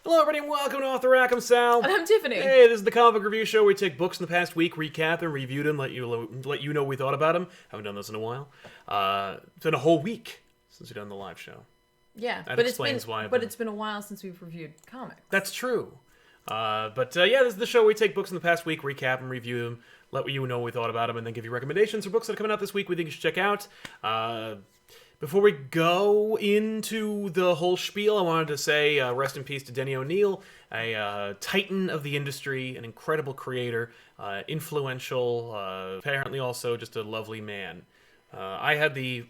Hello, everybody, and welcome to Off the Rack. I'm Sal. And I'm Tiffany. Hey, this is the comic book review show where we take books in the past week, recap them, review them, let you know what we thought about them. Haven't done this in a while. It's been a whole week since we've done the live show. Yeah, That but explains why. it's been a while since we've reviewed comics. That's true. Yeah, this is the show where we take books in the past week, recap them, review them, let you know what we thought about them, and then give you recommendations for books that are coming out this week we think you should check out. Before we go into the whole spiel, I wanted to say rest in peace to Denny O'Neil, a titan of the industry, an incredible creator, influential, apparently also just a lovely man. I had the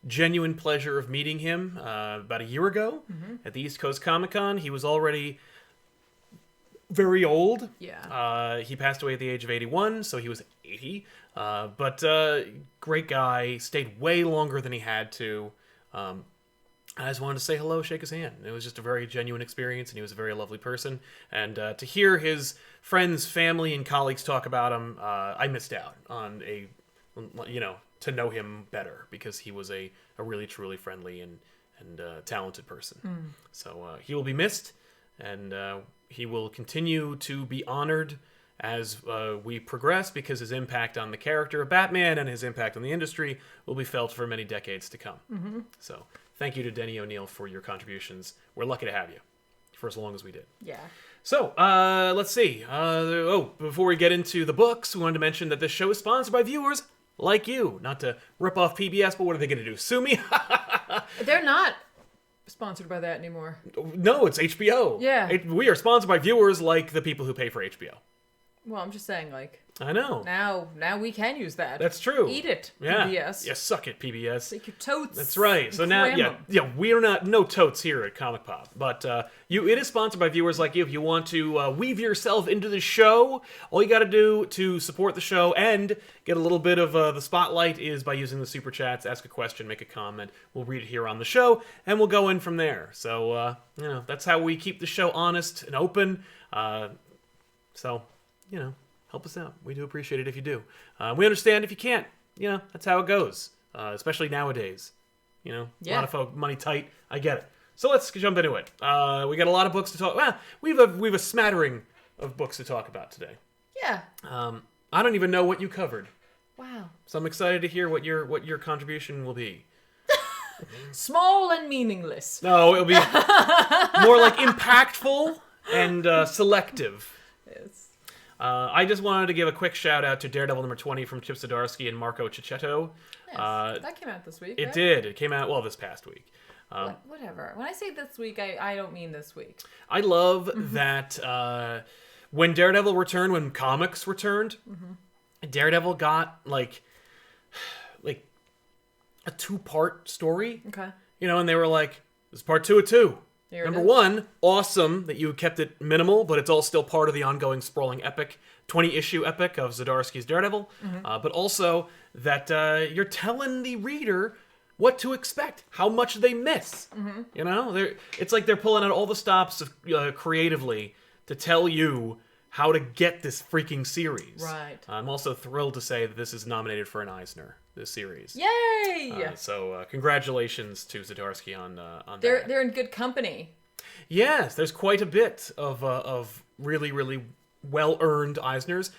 genuine pleasure of meeting him about a year ago at the East Coast Comic-Con. He was already very old. Yeah. He passed away at the age of 81, so he was 80. But great guy, stayed way longer than he had to. I just wanted to say hello, shake his hand. It was just a very genuine experience, and he was a very lovely person. And to hear his friends, family, and colleagues talk about him, I missed out on to know him better, because he was a really, truly friendly and talented person. So he will be missed, and he will continue to be honored as we progress, because his impact on the character of Batman and his impact on the industry will be felt for many decades to come. So thank you to Denny O'Neil for your contributions. We're lucky to have you for as long as we did. Yeah. So, let's see. Before we get into the books, we wanted to mention that this show is sponsored by viewers like you. Not to rip off PBS, but what are they going to do? Sue me? They're not sponsored by that anymore. No, it's HBO. Yeah. We are sponsored by viewers like the people who pay for HBO. Well, I'm just saying, like, I know. now we can use that. That's true. Eat it, Yeah. PBS. Yeah, suck it, PBS. Take your totes. That's right. So and now, cram 'em. we are no totes here at ComicPop, but it is sponsored by viewers like you. If you want to weave yourself into the show, all you got to do to support the show and get a little bit of the spotlight is by using the super chats. Ask a question, make a comment. We'll read it here on the show, and we'll go in from there. So that's how we keep the show honest and open. Help us out. We do appreciate it if you do. We understand if you can't. That's how it goes. Especially nowadays. A lot of folk, money tight. I get it. So let's jump into it. We got a lot of books to talk. Well, we've a smattering of books to talk about today. Yeah. I don't even know what you covered. Wow. So I'm excited to hear what your contribution will be. Small and meaningless. No, it'll be more like impactful and selective. Yes. I just wanted to give a quick shout out to Daredevil number 20 from Chip Zdarsky and Marco Cicchetto. Yes. That came out this week. It right? did. It came out, this past week. Whatever. When I say this week, I don't mean this week. I love that when Daredevil returned, when comics returned, Daredevil got like a 2-part story. Okay. And they were like, this is part 2 of 2. Number 1, awesome that you kept it minimal, but it's all still part of the ongoing sprawling epic, 20-issue epic of Zdarsky's Daredevil. But also that you're telling the reader what to expect, how much they miss. It's like they're pulling out all the stops creatively to tell you how to get this freaking series. Right. I'm also thrilled to say that this is nominated for an Eisner, this series. Yay! So congratulations to Zdarsky on that. They're in good company. Yes, there's quite a bit of really, really well-earned Eisners.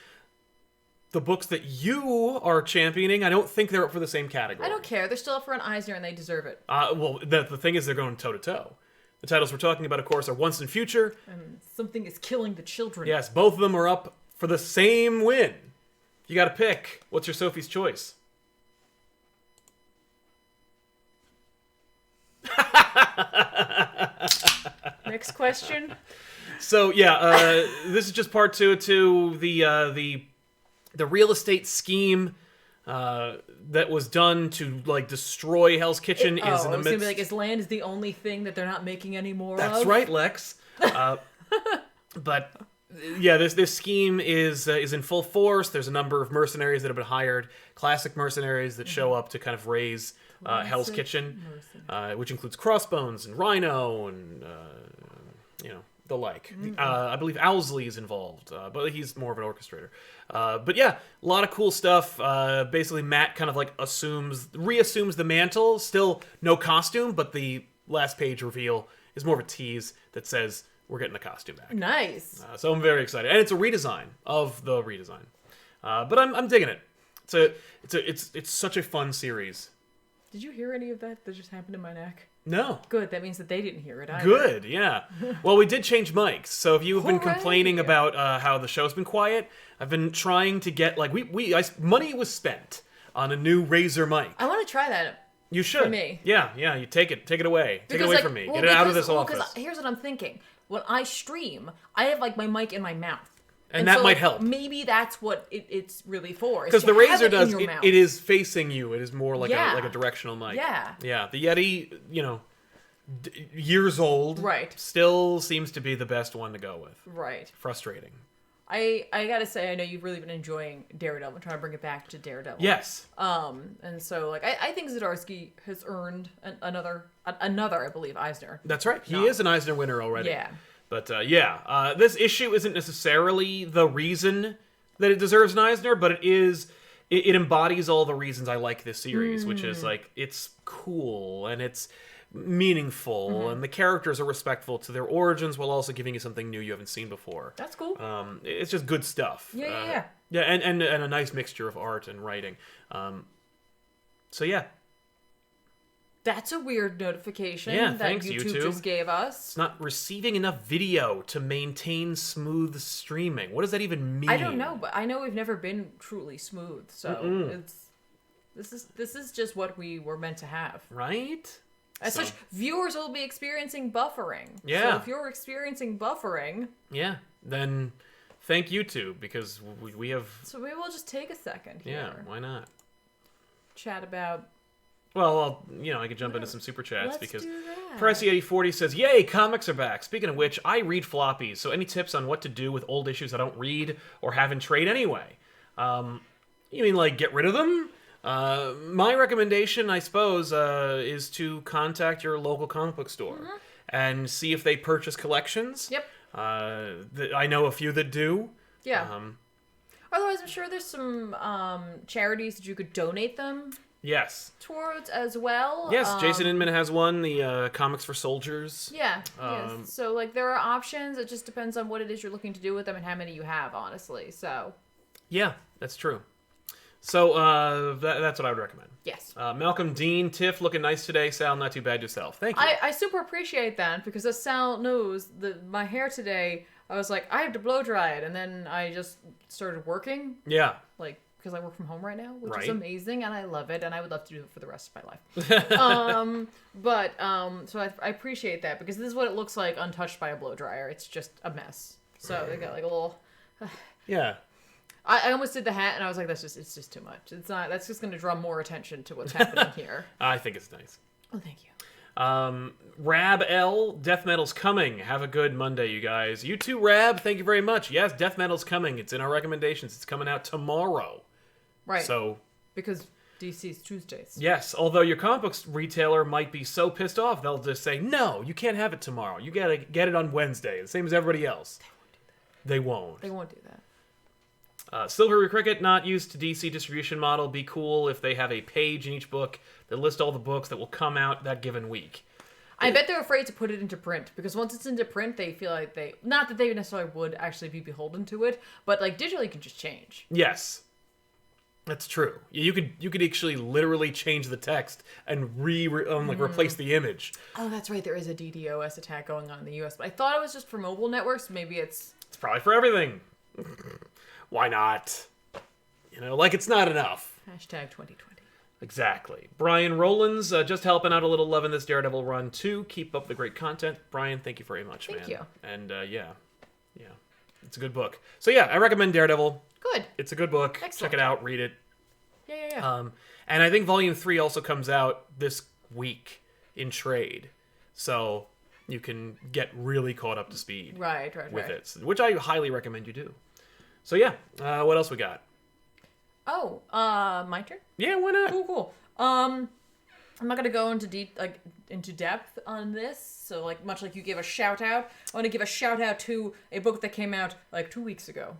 The books that you are championing, I don't think they're up for the same category. I don't care. They're still up for an Eisner, and they deserve it. The thing is, they're going toe-to-toe. The titles we're talking about, of course, are Once and Future. And Something is Killing the Children. Yes, both of them are up for the same win. You got to pick. What's your Sophie's choice? Next question. So this is just part 2 to the real estate scheme that was done to destroy Hell's Kitchen is in the midst. Gonna be like, is land is the only thing that they're not making anymore That's of? right, Lex. But yeah, this scheme is in full force. There's a number of mercenaries that have been hired, classic mercenaries that show up to kind of raise Hell's Kitchen, which includes Crossbones and Rhino and the like. I believe Owlsley is involved, but he's more of an orchestrator. But yeah, a lot of cool stuff. Basically, Matt kind of reassumes the mantle. Still no costume, but the last page reveal is more of a tease that says we're getting the costume back. Nice. So I'm very excited, and it's a redesign of the redesign. But I'm digging it. It's such a fun series. Did you hear any of that just happened in my neck? No. Good. That means that they didn't hear it either. Good, yeah. Well, we did change mics, so if you've been Hooray! complaining about how the show's been quiet, I've been trying to get money was spent on a new Razer mic. I want to try that. You should. For me. Yeah. You take it away. Take it away from me. Well, Get it out of this Because office. here's what I'm thinking. When I stream, I have like my mic in my mouth. And that so, might like, help. Maybe that's what it's really for. Because the to have Razer it in does, your mouth. it is facing you. It is more like Yeah. a directional mic. Yeah. Yeah. The Yeti, years old. Right. Still seems to be the best one to go with. Right. Frustrating. I gotta say, I know you've really been enjoying Daredevil. I'm trying to bring it back to Daredevil. Yes. And so, like, I think Zdarsky has earned another, I believe, Eisner. That's right. He is an Eisner winner already. Yeah. But this issue isn't necessarily the reason that it deserves an Eisner, but it embodies all the reasons I like this series, which is like it's cool and it's meaningful and the characters are respectful to their origins while also giving you something new you haven't seen before. That's cool. It's just good stuff. Yeah. Yeah, and a nice mixture of art and writing. So yeah. That's a weird notification that thanks, YouTube YouTube. just gave us. It's not receiving enough video to maintain smooth streaming. What does that even mean? I don't know, but I know we've never been truly smooth, so this is just what we were meant to have. Right? As such, viewers will be experiencing buffering. Yeah. So if you're experiencing buffering, Yeah. Then thank YouTube because we have. so maybe we'll just take a second Yeah. here. Why not? Chat about. Well, I could jump into some super chats Let's because do that. Pressy8040 says, "Yay, comics are back." Speaking of which, I read floppies, so any tips on what to do with old issues I don't read or have in trade anyway? You mean like get rid of them? My recommendation, I suppose, is to contact your local comic book store and see if they purchase collections. Yep. I know a few that do. Yeah. Otherwise, I'm sure there's some charities that you could donate them Yes. towards as well. Yes, Jason Inman has one, the Comics for Soldiers. Yeah. Yes. So, like, there are options. It just depends on what it is you're looking to do with them and how many you have, honestly. So. Yeah, that's true. So that's what I would recommend. Yes. Malcolm Dean, Tiff, looking nice today. Sal, not too bad yourself. Thank you. I super appreciate that because as Sal knows, my hair today, I was like, I have to blow dry it. And then I just started working. Yeah. Like, because I work from home right now, which Right. is amazing. And I love it. And I would love to do it for the rest of my life. So I appreciate that because this is what it looks like untouched by a blow dryer. It's just a mess. So they got like a little... Yeah. I almost did the hat, and I was like, it's just too much. It's not. That's just going to draw more attention to what's happening here. I think it's nice. Oh, thank you. Rab L, Death Metal's coming. Have a good Monday, you guys. You too, Rab. Thank you very much. Yes, Death Metal's coming. It's in our recommendations. It's coming out tomorrow. Right. So... because DC's Tuesdays. Yes, although your comic books retailer might be so pissed off, they'll just say, no, you can't have it tomorrow. You gotta get it on Wednesday, the same as everybody else. They won't. They won't do that. Silvery Cricket, not used to DC distribution model. Be cool if they have a page in each book that lists all the books that will come out that given week. I bet they're afraid to put it into print because once it's into print, they feel like not that they necessarily would actually be beholden to it, but like digitally you can just change. Yes. That's true. You could actually literally change the text and replace the image. Oh, that's right. There is a DDoS attack going on in the US, but I thought it was just for mobile networks. Maybe it's probably for everything. Why not? Like it's not enough. hashtag 2020. Exactly. Brian Rowlands, just helping out a little, loving this Daredevil run too. Keep up the great content. Brian, thank you very much, man. Thank you. And yeah, it's a good book. So yeah, I recommend Daredevil. Good. It's a good book. Excellent. Check it out. Read it. Yeah. And I think Volume 3 also comes out this week in trade. So you can get really caught up to speed Right. with it, which I highly recommend you do. So yeah, what else we got? Oh, my turn? Yeah, why not? Cool. I'm not gonna go into depth on this. So much like you gave a shout out, I want to give a shout out to a book that came out 2 weeks ago.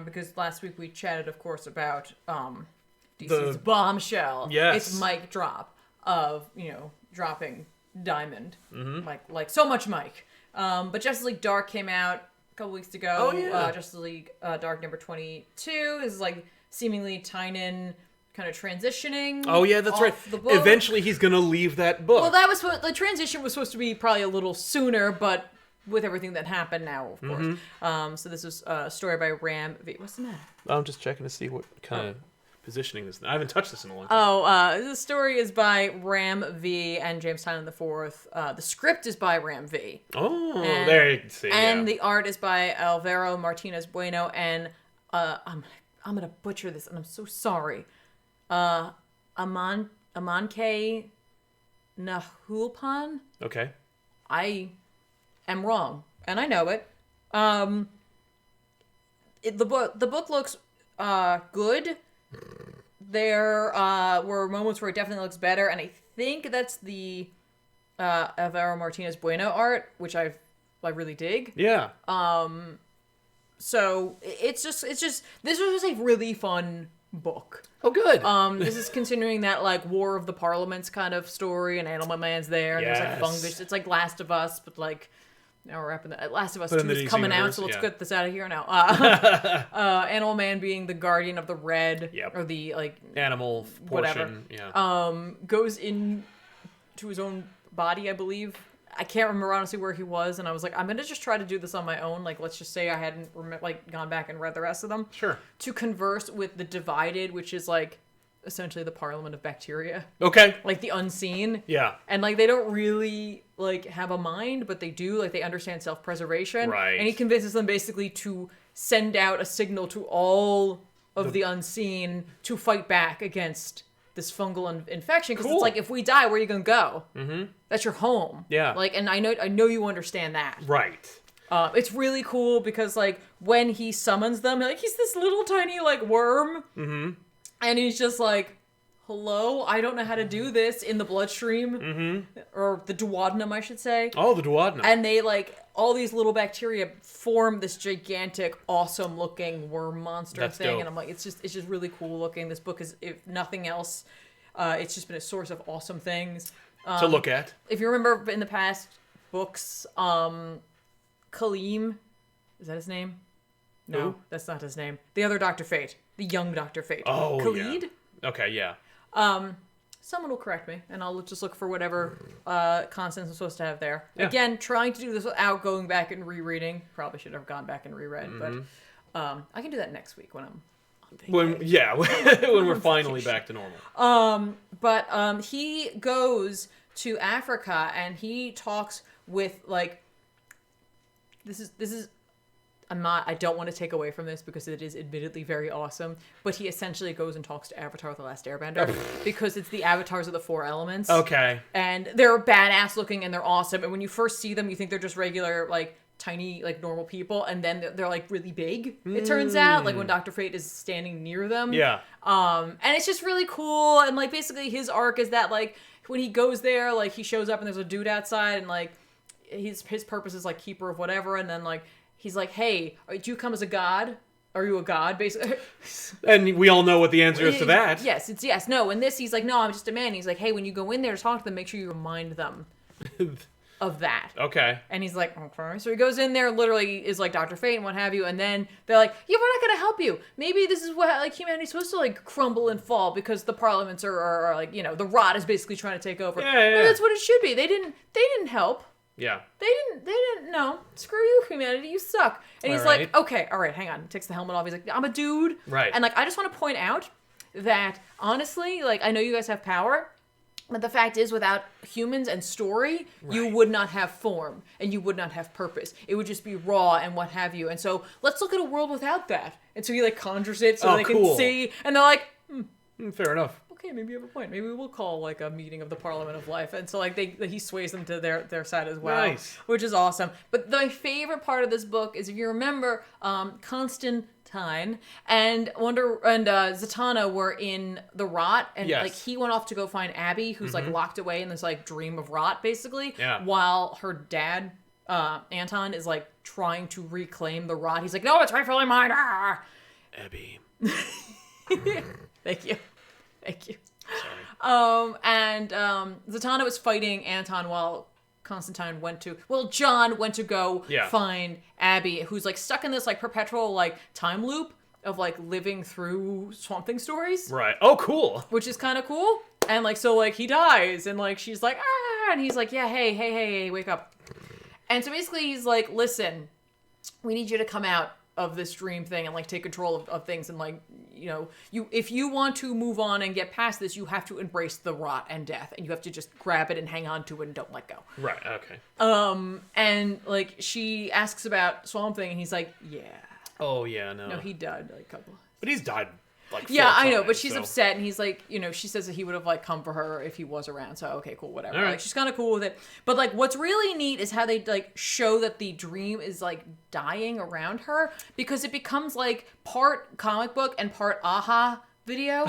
Because last week we chatted, of course, about DC's bombshell. Yes. Its mic drop of dropping Diamond. Like so much Mike. But Justice League Dark came out a couple weeks ago. Oh, yeah. Justice League Dark number 22 is like seemingly Tynion kind of transitioning. Oh yeah, that's right. The book. Eventually, he's gonna leave that book. Well, that was the transition was supposed to be probably a little sooner, but with everything that happened now, of course. So this is a story by Ram V. What's the matter? I'm just checking to see what kind of positioning this. I haven't touched this in a long time. The story is by Ram V. and James Tynion IV. The script is by Ram V. Oh, there you can see. And the art is by Alvaro Martinez Bueno. And I'm gonna butcher this, and I'm so sorry. Amanke Nahulpan. Okay. I am wrong, and I know it. The book looks good. There were moments where it definitely looks better, and I think that's the Alvaro Martinez Bueno art, which I really dig. Yeah. So it's just this was just a really fun book. Oh, good. This is continuing that like War of the Parliaments kind of story, and Animal Man's there, and there's like fungus. It's like Last of Us, but like now we're wrapping that. Last of Us 2 is coming out, so let's get this out of here now. Animal Man being the guardian of the red, or the like animal portion, whatever. Goes in to his own body, I believe. I can't remember honestly where he was, and I was like, I'm gonna just try to do this on my own. Like, let's just say I hadn't gone back and read the rest of them. Sure. To converse with the Divided, which is like essentially the Parliament of Bacteria. Okay. Like the Unseen. Yeah. And like they don't really like have a mind, but they do. Like they understand self-preservation. Right. And he convinces them basically to send out a signal to all of the Unseen to fight back against this fungal infection, because it's like, if we die, where are you gonna go? That's your home. Yeah. Like, and I know you understand that. Right. It's really cool because like when he summons them, like he's this little tiny like worm, and he's just like, "Hello, I don't know how to do this," in the bloodstream, or the duodenum, I should say. Oh, the duodenum. And they like all these little bacteria form this gigantic, awesome-looking worm monster thing, dope. and I'm like, it's just really cool looking. This book is, if nothing else, it's just been a source of awesome things to look at. If you remember in the past books, Kaleem, is that his name? No, Who? That's not his name. The other Dr. Fate, the young Dr. Fate. Oh, Khalid? Yeah. Okay, yeah. Someone will correct me, and I'll just look for whatever constants I'm supposed to have there. Yeah. Again, trying to do this without going back and rereading. Probably should have gone back and reread, but I can do that next week when I'm on vacation. When we're finally back to normal. But he goes to Africa, and he talks with like this is I don't want to take away from this because it is admittedly very awesome, but he essentially goes and talks to Avatar the Last Airbender because it's the avatars of the four elements. Okay. And they're badass looking and they're awesome. And when you first see them, you think they're just regular, like, tiny, like, normal people. And then they're like, really big, it turns out. Like, when Dr. Fate is standing near them. Yeah. And it's just really cool. And, like, basically his arc is that, like, when he goes there, like, he shows up and there's a dude outside and, like, his purpose is, like, keeper of whatever. And then, like, he's like, hey, do you come as a god? Are you a god, basically? And we all know what the answer is to that. Yes, it's yes. No, in this, he's like, no, I'm just a man. He's like, hey, when you go in there to talk to them, make sure you remind them of that. Okay. And he's like, okay. So he goes in there, literally is like Dr. Fate and what have you, and then they're like, yeah, we're not going to help you. Maybe this is what, like, humanity's supposed to, like, crumble and fall because the parliaments are like, you know, the rot is basically trying to take over. Yeah. Well, that's what it should be. They didn't help. Yeah. They didn't know. Screw you, humanity. You suck. And he's like, okay, all right, hang on. He takes the helmet off. He's like, I'm a dude. Right. And, like, I just want to point out that, honestly, like, I know you guys have power, but the fact is, without humans and story, you would not have form, and you would not have purpose. It would just be raw and what have you. And so, let's look at a world without that. And so he, like, conjures it so they can see. And they're like, fair enough. Okay, maybe you have a point. Maybe we'll call like a meeting of the Parliament of Life, and so like he sways them to their side as well, nice. Which is awesome. But my favorite part of this book is, if you remember, Constantine and Zatanna were in the rot, and like he went off to go find Abby, who's like locked away in this like dream of rot, basically. Yeah. While her dad, Anton, is like trying to reclaim the rot. He's like, no, it's rightfully mine. Ah! Abby. Thank you. Thank you. Sorry. And Zatanna was fighting Anton while Constantine went to, well, John went to go Yeah. find Abby, who's like stuck in this like perpetual like time loop of like living through Swamp Thing stories, Right. Oh, cool. which is kind of cool. And like, so like he dies and like she's like, ah, and he's like, yeah, hey, wake up. And so basically he's like, listen, we need you to come out of this dream thing and like take control of things, and like, you know, if you want to move on and get past this, you have to embrace the rot and death, and you have to just grab it and hang on to it and don't let go. Right. Okay. And like she asks about Swamp Thing and he's like, yeah. Oh yeah. No. No, he died like a couple. But he's died like. Yeah, 4 I know, times, but she's so. upset, and he's like, you know, she says that he would have like come for her if he was around. So okay, cool, whatever. All right. Like she's kind of cool with it. But like, what's really neat is how they like show that the dream is like dying around her, because it becomes like part comic book and part aha video.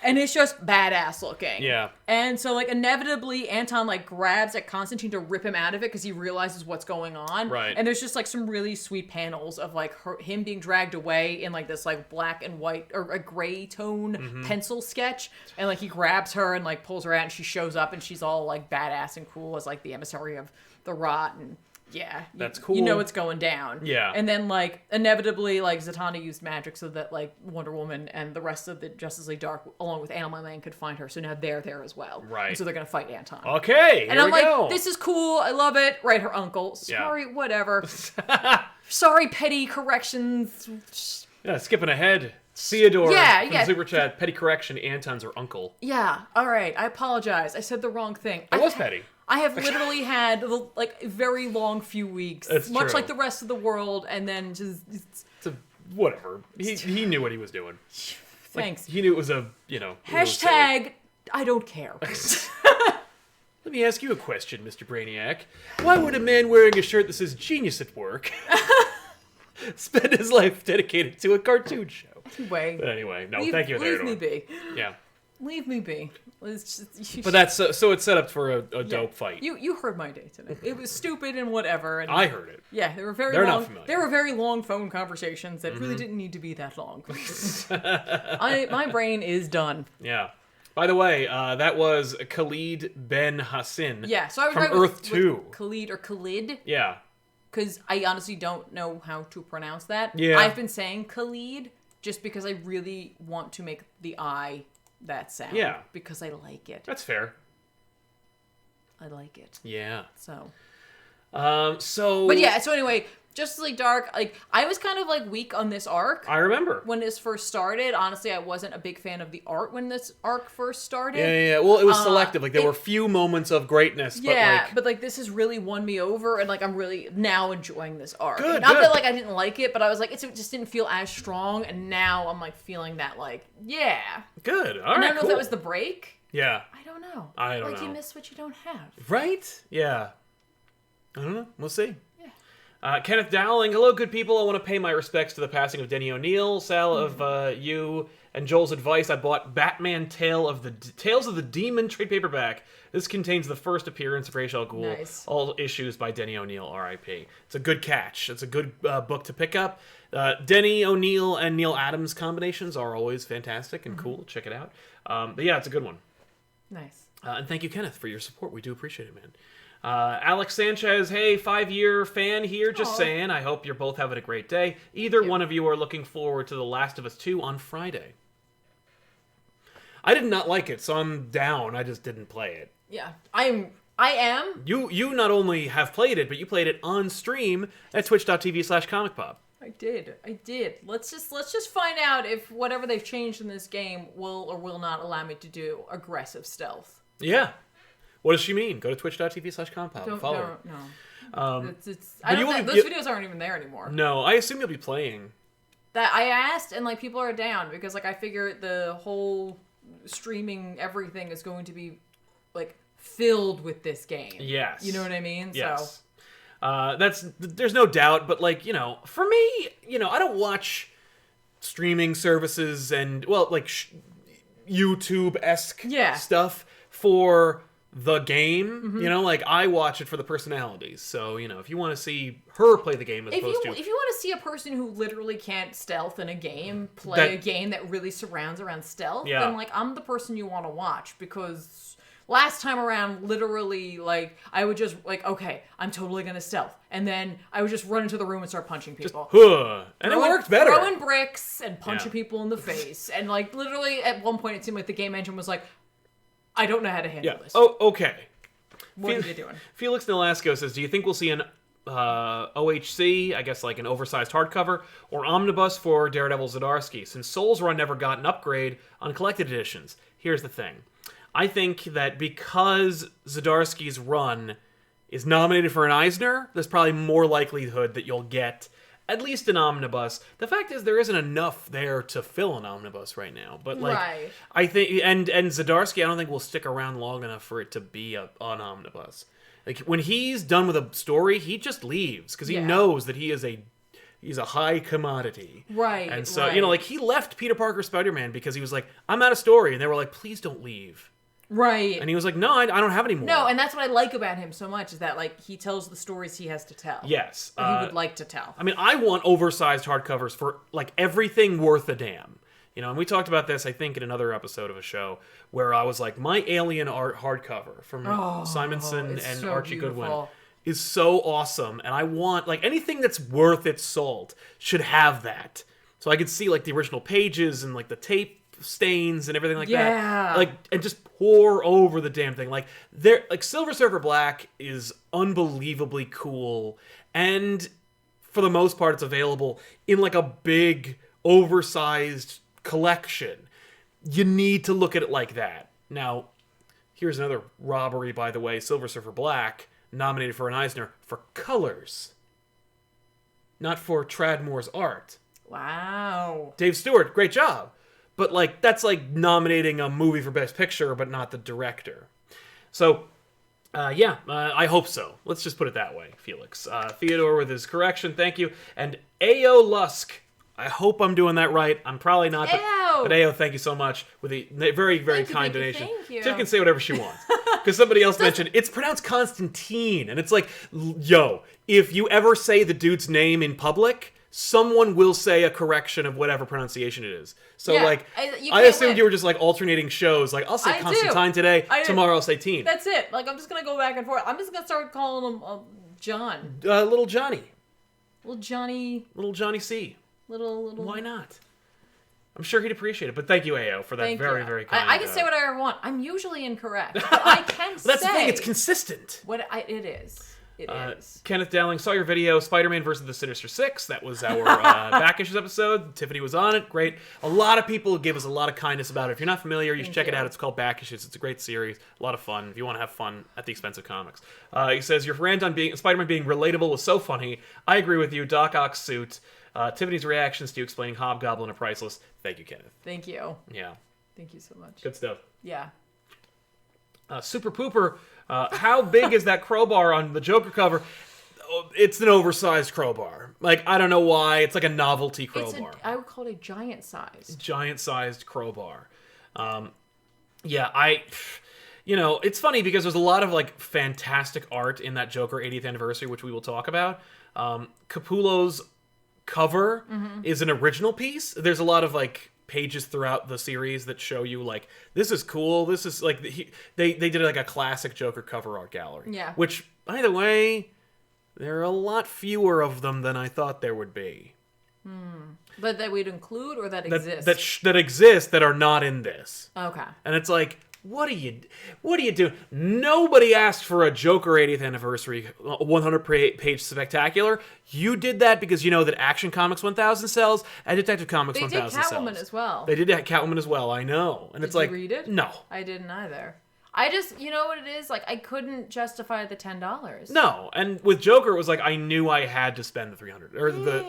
And it's just badass looking. Yeah. And so, like, inevitably, Anton, like, grabs at Constantine to rip him out of it because he realizes what's going on. Right. And there's just, like, some really sweet panels of, like, him being dragged away in, like, this, like, black and white or a gray tone pencil sketch. And, like, he grabs her and, like, pulls her out, and she shows up, and she's all, like, badass and cool as, like, the emissary of the rot. And yeah. That's cool. You know it's going down. Yeah. And then, like, inevitably, like, Zatanna used magic so that, like, Wonder Woman and the rest of the Justice League Dark, along with Animal Man, could find her. So now they're there as well. Right. And so they're going to fight Anton. Okay. And here I'm we like, go. this is cool. I love it. Right, her uncle. Sorry, whatever. Sorry, petty corrections. Yeah, skipping ahead. Theodore Yeah, from yeah. Super Chat. Petty correction. Anton's her uncle. Yeah, all right. I apologize. I said the wrong thing. It was petty. I have literally had like a very long few weeks, That's much true. like the rest of the world, and then just So, whatever. He knew what he was doing. thanks. He knew it was a, you know. it was silly. Hashtag I don't care. Let me ask you a question, Mr. Brainiac. Why would a man wearing a shirt that says genius at work spend his life dedicated to a cartoon show? Anyway, But anyway, no, thank you, leave Theodore. me be. Yeah. Leave me be. It's just, But that's, so it's set up for a dope fight. You heard my day today. It was stupid and whatever. And I heard it. yeah, they were very They're not long. familiar. There were very long phone conversations that really didn't need to be that long. My brain is done. Yeah. By the way, that was Khalid Ben Hassan. Yeah, so I was from right Earth with 2. Khalid or Khalid, Yeah. because I honestly don't know how to pronounce that. Yeah. I've been saying Khalid just because I really want to make the I that sound. Yeah. Because I like it. That's fair. I like it. Yeah. So. So. But yeah, so anyway, Justice League Dark, like, I was kind of, like, weak on this arc. I remember. When this first started, honestly, I wasn't a big fan of the art when this arc first started. Yeah. Well, it was selective. Like, there were few moments of greatness, Yeah, but but this has really won me over, and like I'm really now enjoying this arc. Good, Not good. that like I didn't like it, but I was like, it just didn't feel as strong, and now I'm like feeling that like, yeah. good. All And I right, don't know cool. if that was the break. Yeah. I don't know. I don't like know. you miss what you don't have. Right? Yeah. I don't know. We'll see. Yeah. Kenneth Dowling, hello, good people. I want to pay my respects to the passing of Denny O'Neil. Sal, of you and Joel's advice, I bought Batman Tales of the Demon trade paperback. This contains the first appearance of Ra's al Ghul. Nice. All issues by Denny O'Neil, R.I.P. It's a good catch. It's a good book to pick up. Denny O'Neil and Neil Adams combinations are always fantastic and cool. Check it out. But yeah, it's a good one. Nice. And thank you, Kenneth, for your support. We do appreciate it, man. Alex Sanchez, hey, 5-year fan here. Just Aw. saying, I hope you're both having a great day. Either one of you are looking forward to The Last of Us 2 on Friday. I did not like it, so I'm down. I just didn't play it. Yeah. I am. You not only have played it, but you played it on stream at twitch.tv/ComicPop. I did. Let's just find out if whatever they've changed in this game will or will not allow me to do aggressive stealth. Yeah. What does she mean? Go to twitch.tv/ComicPop. Follow her. No. I don't those videos aren't even there anymore. No, I assume you'll be playing. That I asked, and like people are down because like I figure the whole streaming everything is going to be like filled with this game. Yes. You know what I mean? Yes. There's no doubt, but like, for me, I don't watch streaming services and, well, like YouTube-esque stuff for the game. Like I watch it for the personalities. So, if you want to see her play the game as opposed to... If you want to see a person who literally can't stealth in a game play a game that really surrounds around stealth, then like I'm the person you want to watch because Last time around, literally, like, I would just, like, okay, I'm totally gonna stealth. And then I would just run into the room and start punching people. And it worked better. Throwing bricks and punching people in the face. And, like, literally, at one point, it seemed like the game engine was like, I don't know how to handle this. Oh, okay. What are they doing? Felix Nolasco says, do you think we'll see an OHC, I guess like an oversized hardcover, or omnibus for Daredevil Zdarsky, since Soul's Run never got an upgrade on collected editions? Here's the thing. I think that because Zdarsky's run is nominated for an Eisner, there's probably more likelihood that you'll get at least an omnibus. The fact is, there isn't enough there to fill an omnibus right now. But like, right. I think, and Zdarsky, I don't think will stick around long enough for it to be an omnibus. Like when he's done with a story, he just leaves because he knows that he's a high commodity. Right. And so like he left Peter Parker Spider-Man because he was like, I'm out of story, and they were like, please don't leave. Right. And he was like, no, I don't have any more. No, and that's what I like about him so much, is that, like, he tells the stories he has to tell. Yes. Or he would like to tell. I mean, I want oversized hardcovers for, like, everything worth a damn. You know, and we talked about this, I think, in another episode of a show, where I was like, my Alien art hardcover from Simonson and so Archie beautiful. Goodwin is so awesome. And I want, like, anything that's worth its salt should have that. So I could see, like, the original pages and, like, the tape stains and everything like that, like, and just pour over the damn thing. Like Silver Surfer Black is unbelievably cool, and for the most part it's available in like a big oversized collection. You need to look at it like that. Now here's another robbery, by the way. Silver Surfer Black nominated for an Eisner for colors, not for Tradmore's art. Wow. Dave Stewart, great job. But, like, that's like nominating a movie for Best Picture, but not the director. So, I hope so. Let's just put it that way, Felix. Theodore with his correction, thank you. And A.O. Lusk, I hope I'm doing that right. I'm probably not. But A.O., thank you so much with a very, very kind donation. Thank you. Tiff can say whatever she wants. Because somebody else mentioned, it's pronounced Constantine. And it's like, yo, if you ever say the dude's name in public, someone will say a correction of whatever pronunciation it is. So, like, I assumed you were just, like, alternating shows. Like, I'll say Constantine today, tomorrow I'll say Teen. That's it. Like, I'm just going to go back and forth. I'm just going to start calling him John. Little Johnny. Little Johnny. Little Johnny C. Little. Why not? I'm sure he'd appreciate it. But thank you, A.O., for that very, very kind. I can say whatever I want. I'm usually incorrect. But I can say. That's the thing. It's consistent. It is. It is. Kenneth Dowling, saw your video, Spider-Man versus the Sinister Six. That was our back issues episode. Tiffany was on it. Great. A lot of people gave us a lot of kindness about it. If you're not familiar, you should check it out. It's called Back Issues. It's a great series. A lot of fun if you want to have fun at the expense of comics. He says, your rant on Spider-Man being relatable was so funny. I agree with you. Doc Ock's suit. Tiffany's reactions to you explaining Hobgoblin are priceless. Thank you, Kenneth. Thank you. Yeah. Thank you so much. Good stuff. Yeah. Super Pooper, how big is that crowbar on the Joker cover? It's an oversized crowbar. Like, I don't know why. It's like a novelty crowbar. I would call it a giant size. Giant-sized crowbar. It's funny because there's a lot of, like, fantastic art in that Joker 80th anniversary, which we will talk about. Capullo's cover is an original piece. There's a lot of, like, pages throughout the series that show you, like, this is cool. This is, like, they did, like, a classic Joker cover art gallery. Yeah. Which, by the way, there are a lot fewer of them than I thought there would be. But that we'd include, or that exist? That exist that are not in this. Okay. And it's like, what are you doing? Nobody asked for a Joker 80th anniversary 100-page spectacular. You did that because you know that Action Comics 1000 sells and Detective Comics 1000 sells. They did Catwoman as well. They did Catwoman as well, I know. And it's like, did you read it? No. I didn't either. I just, you know what it is? Like, I couldn't justify the $10. No, and with Joker, it was like I knew I had to spend the $300 or the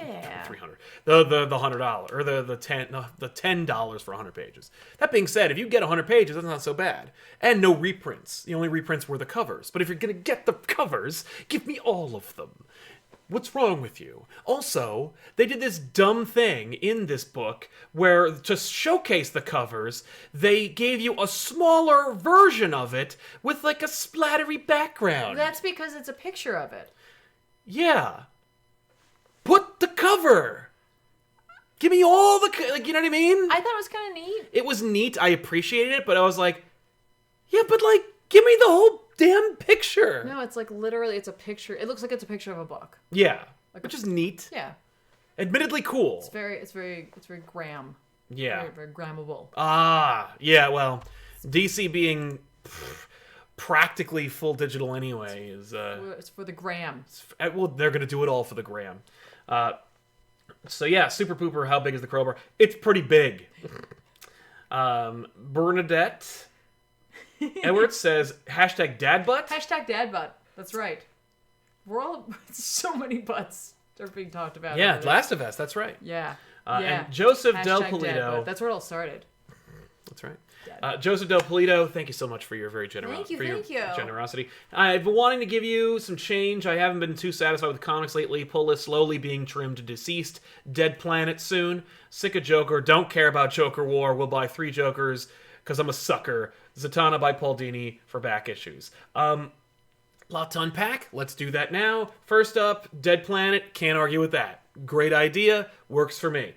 $300, the $100 or the $10 for 100 pages. That being said, if you get 100 pages, that's not so bad, and no reprints. The only reprints were the covers. But if you're gonna get the covers, give me all of them. What's wrong with you? Also, they did this dumb thing in this book where, to showcase the covers, they gave you a smaller version of it with, like, a splattery background. That's because it's a picture of it. Yeah. Put the cover. Give me all the... Like, you know what I mean? I thought it was kind of neat. It was neat. I appreciated it, but I was like, yeah, but, like, Give me the whole damn picture. No, it's like literally, it's a picture. It looks like it's a picture of a book. Yeah, which is neat. Yeah. Admittedly cool. It's very gram. Yeah. Very grammable. Ah, yeah, well, DC being practically full digital anyway is... It's for the gram. well, they're going to do it all for the gram. So yeah, Super Pooper, how big is the crowbar? It's pretty big. Bernadette Edwards says, #dadbutt. #dadbutt. That's right. We're all... so many butts are being talked about. Yeah, Last of Us, that's right. Yeah. And Joseph Del #dadbutt. Polito. That's where it all started. That's right. Joseph Del Polito, thank you so much for your very generosity. I've been wanting to give you some change. I haven't been too satisfied with comics lately. Pull list slowly being trimmed to deceased. Dead Planet soon. Sick of Joker. Don't care about Joker War. We'll buy 3 Jokers because I'm a sucker. Zatanna by Paul Dini for back issues. Lot to unpack. Let's do that now. First up, Dead Planet. Can't argue with that. Great idea. Works for me.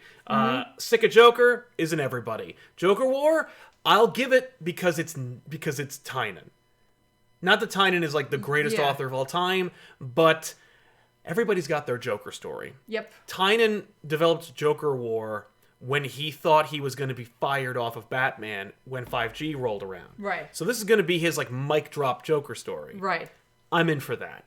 Sick of Joker isn't everybody. Joker War, I'll give it because it's Tynan. Not that Tynan is like the greatest author of all time, but everybody's got their Joker story. Yep. Tynan developed Joker War when he thought he was going to be fired off of Batman when 5G rolled around. Right. So this is going to be his like mic drop Joker story. Right. I'm in for that.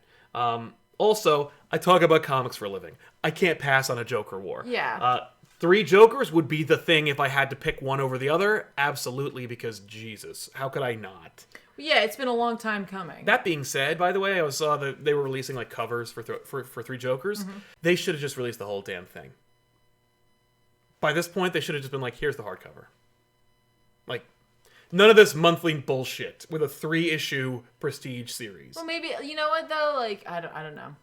Also, I talk about comics for a living. I can't pass on a Joker War. Yeah. 3 Jokers would be the thing if I had to pick one over the other. Absolutely, because Jesus, how could I not? Yeah, it's been a long time coming. That being said, by the way, I saw that they were releasing like covers for 3 Jokers. They should have just released the whole damn thing. By this point, they should have just been like, here's the hardcover. Like, none of this monthly bullshit with a 3-issue prestige series. Well, maybe, you know what, though? Like, I don't know.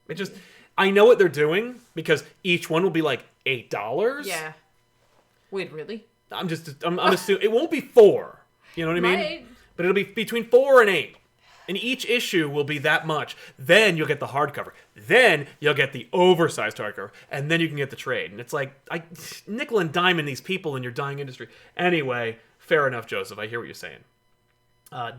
It just... I know what they're doing because each one will be like $8. Yeah. Wait, really? I'm assuming it won't be 4. You know what I mean? Right. But it'll be between 4 and 8. And each issue will be that much. Then you'll get the hardcover. Then you'll get the oversized hardcover. And then you can get the trade. And it's like, nickel and dime these people in your dying industry. Anyway, fair enough, Joseph. I hear what you're saying.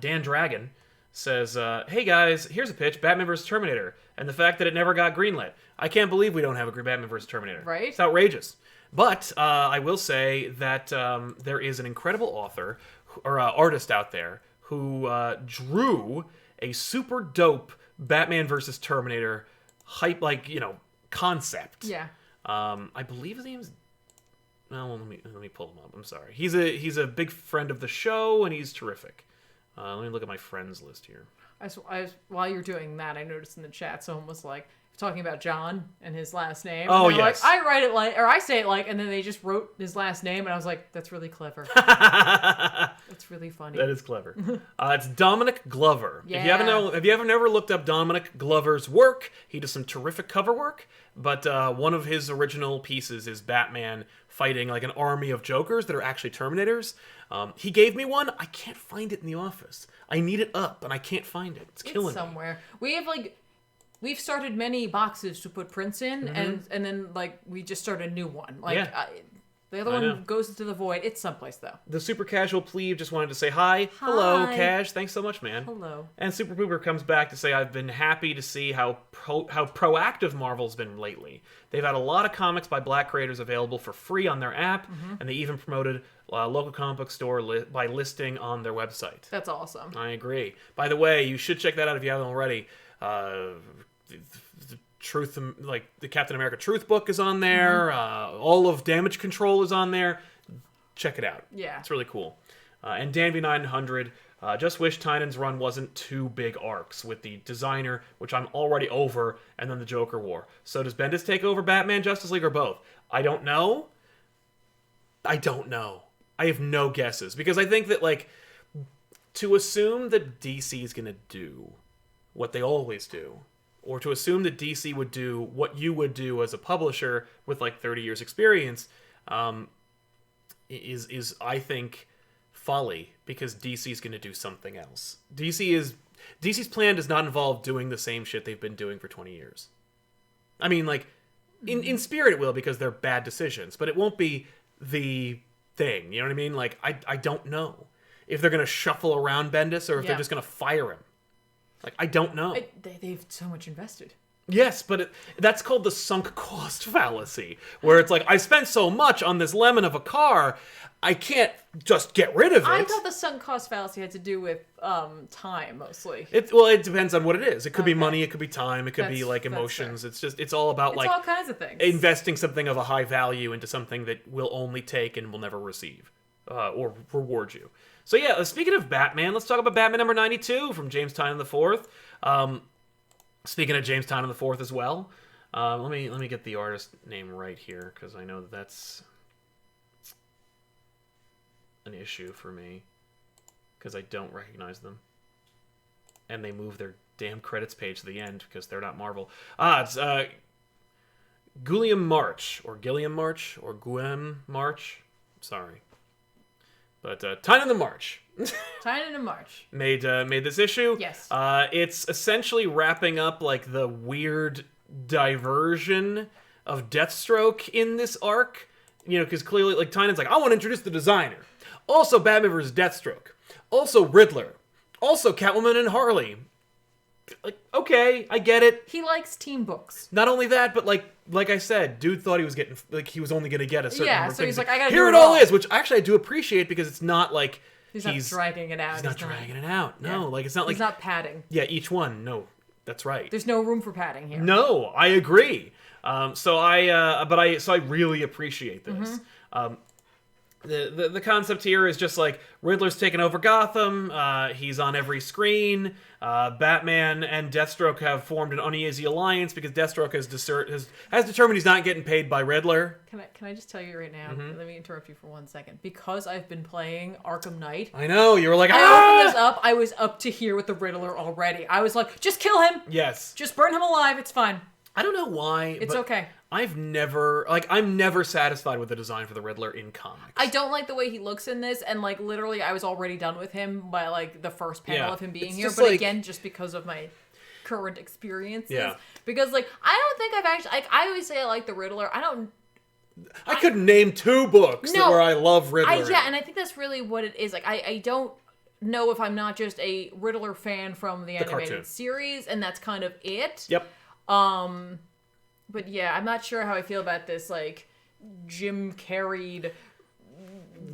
Dan Dragon says, hey guys, here's a pitch, Batman vs. Terminator, and the fact that it never got greenlit. I can't believe we don't have a Batman vs. Terminator. Right? It's outrageous. But I will say that there is an incredible author, or artist out there, who drew a super dope Batman vs. Terminator hype, concept. Yeah. I believe his name's... Well, let me pull him up. I'm sorry. He's a big friend of the show, and he's terrific. Let me look at my friends list here. While you're doing that, I noticed in the chat someone was like talking about John and his last name. Oh, and yes. Like, I write it like, or I say it like, and then they just wrote his last name, and I was like, that's really clever. That's really funny. That is clever. It's Dominic Glover. Yeah. If you haven't ever looked up Dominic Glover's work, he does some terrific cover work. But one of his original pieces is Batman fighting like an army of Jokers that are actually Terminators. He gave me one. I can't find it in the office. I need it up, and I can't find it. It's killing me. Somewhere. We've started many boxes to put prints in, and then we just started a new one. The other one goes into the void. It's someplace though. The Super Casual Plebe just wanted to say hi. Hello, Cash. Thanks so much, man. Hello. And Super Pooper comes back to say, I've been happy to see how proactive Marvel's been lately. They've had a lot of comics by Black creators available for free on their app, and they even promoted a local comic book store by listing on their website. That's awesome. I agree. By the way, you should check that out if you haven't already. The Truth, like the Captain America Truth book is on there. All of Damage Control is on there. Check it out. Yeah. It's really cool. And Danby 900, just wish Tynan's run wasn't 2 big arcs with the Designer, which I'm already over, and then the Joker War. So does Bendis take over Batman, Justice League, or both? I don't know. I have no guesses. Because I think that, to assume that DC is going to do what they always do, or to assume that DC would do what you would do as a publisher with 30 years experience, is I think folly, because DC is going to do something else. DC's plan does not involve doing the same shit they've been doing for 20 years. I mean, in spirit it will, because they're bad decisions, but it won't be the thing. You know what I mean? I don't know. if they're going to shuffle around Bendis or if they're Yeah. just going to fire him. Like, I don't know. They've so much invested. Yes, but that's called the sunk cost fallacy, where it's like, I spent so much on this lemon of a car, I can't just get rid of it. I thought the sunk cost fallacy had to do with time, mostly. It depends on what it is. It could be money, it could be time, it could be like emotions. It's all about It's like all kinds of things. investing something of a high value into something that will only take and will never receive or reward you. So yeah, speaking of Batman, let's talk about Batman number 92 from James Tynion IV. Speaking of James Tynion IV as well, let me get the artist name right here because I know that's an issue for me because I don't recognize them, and they move their damn credits page to the end because they're not Marvel. It's Guillaume March or Guillaume March or Guillaume March. Sorry, but Tynion the March. Tynion and March made this issue. Yes. It's essentially wrapping up like the weird diversion of Deathstroke in this arc. You know, because clearly, like, Tynion's like, I want to introduce the designer. Also Batman vs. Deathstroke. Also Riddler. Also Catwoman and Harley. Like, okay, I get it. He likes team books. Not only that, but like I said, dude thought he was getting, like, he was only going to get a certain number of so things. he's like, I gotta Here do it it all all. is, which actually I do appreciate because it's not like He's not dragging it out. He's not dragging it out. No, like, it's not like... He's not padding. Yeah, each one. No, that's right. There's no room for padding here. No, I agree. So I really appreciate this. The concept here is just like Riddler's taken over Gotham. He's on every screen. Batman and Deathstroke have formed an uneasy alliance because Deathstroke has determined he's not getting paid by Riddler. Can I just tell you right now? Let me interrupt you for 1 second. Because I've been playing Arkham Knight. I know, you were like, I opened this up. I was up to here with the Riddler already. I was like, just kill him. Yes. Just burn him alive. It's fine. I don't know why. It's okay. I'm never satisfied with the design for the Riddler in comics. I don't like the way he looks in this, and like literally, I was already done with him by like the first panel of him being here. But again, just because of my current experiences. Yeah. Because like I don't think I've actually like I always say I like the Riddler. I could name 2 books where I love Riddler. Yeah, and I think that's really what it is. Like I don't know if I'm not just a Riddler fan from the animated cartoon series, and that's kind of it. Yep. But yeah, I'm not sure how I feel about this, like, Jim Carreyed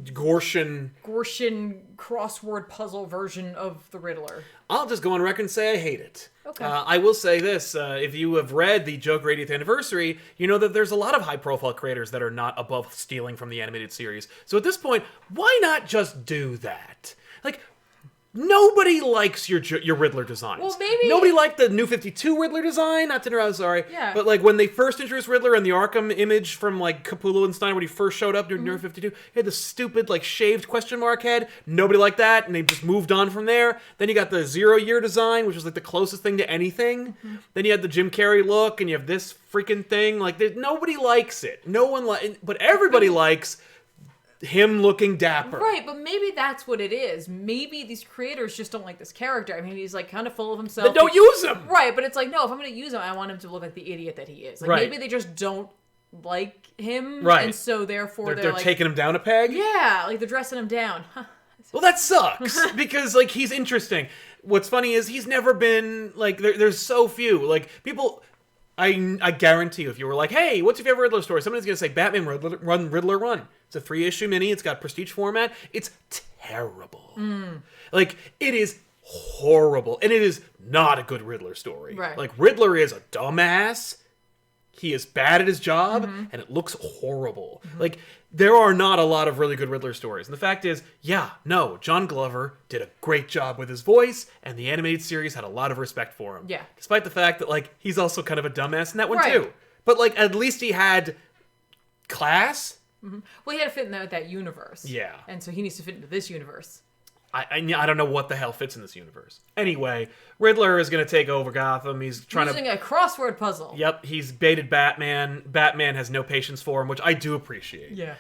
Gorshin crossword puzzle version of the Riddler. I'll just go on record and say I hate it. Okay. I will say this. If you have read the Joker 80th Anniversary, you know that there's a lot of high-profile creators that are not above stealing from the animated series. So at this point, why not just do that? Like, nobody likes your Riddler designs. Well, maybe... Nobody liked the New 52 Riddler design. Not to interrupt, sorry. Yeah. But, like, when they first introduced Riddler and the Arkham image from, like, Capullo and Stein when he first showed up during New 52, he had the stupid, like, shaved question mark head. Nobody liked that, and they just moved on from there. Then you got the 0 Year design, which was, like, the closest thing to anything. Then you had the Jim Carrey look, and you have this freaking thing. Like, nobody likes it. No one but everybody likes him looking dapper. Right, but maybe that's what it is. Maybe these creators just don't like this character. I mean, he's like kind of full of himself. Then don't use him! Right, but it's like, no, if I'm going to use him, I want him to look like the idiot that he is. Like, maybe they just don't like him. Right. And so therefore They're like... taking him down a peg? Yeah, like they're dressing him down. Well, that sucks, because, like, he's interesting. What's funny is he's never been, like, there's so few. Like, people... I guarantee you, if you were like, hey, what's your favorite Riddler story? Somebody's going to say, Batman Riddler Run. It's a 3-issue mini. It's got prestige format. It's terrible. Like, it is horrible. And it is not a good Riddler story. Right. Like, Riddler is a dumbass. He is bad at his job, and it looks horrible. Like, there are not a lot of really good Riddler stories. And the fact is, John Glover did a great job with his voice, and the animated series had a lot of respect for him. Yeah. Despite the fact that, like, he's also kind of a dumbass in that one, Right. too. But, like, at least he had class. Well, he had to fit in that universe. Yeah. And so he needs to fit into this universe. I don't know what the hell fits in this universe. Anyway, Riddler is going to take over Gotham. He's trying Using a crossword puzzle. Yep, he's baited Batman. Batman has no patience for him, which I do appreciate. Yeah.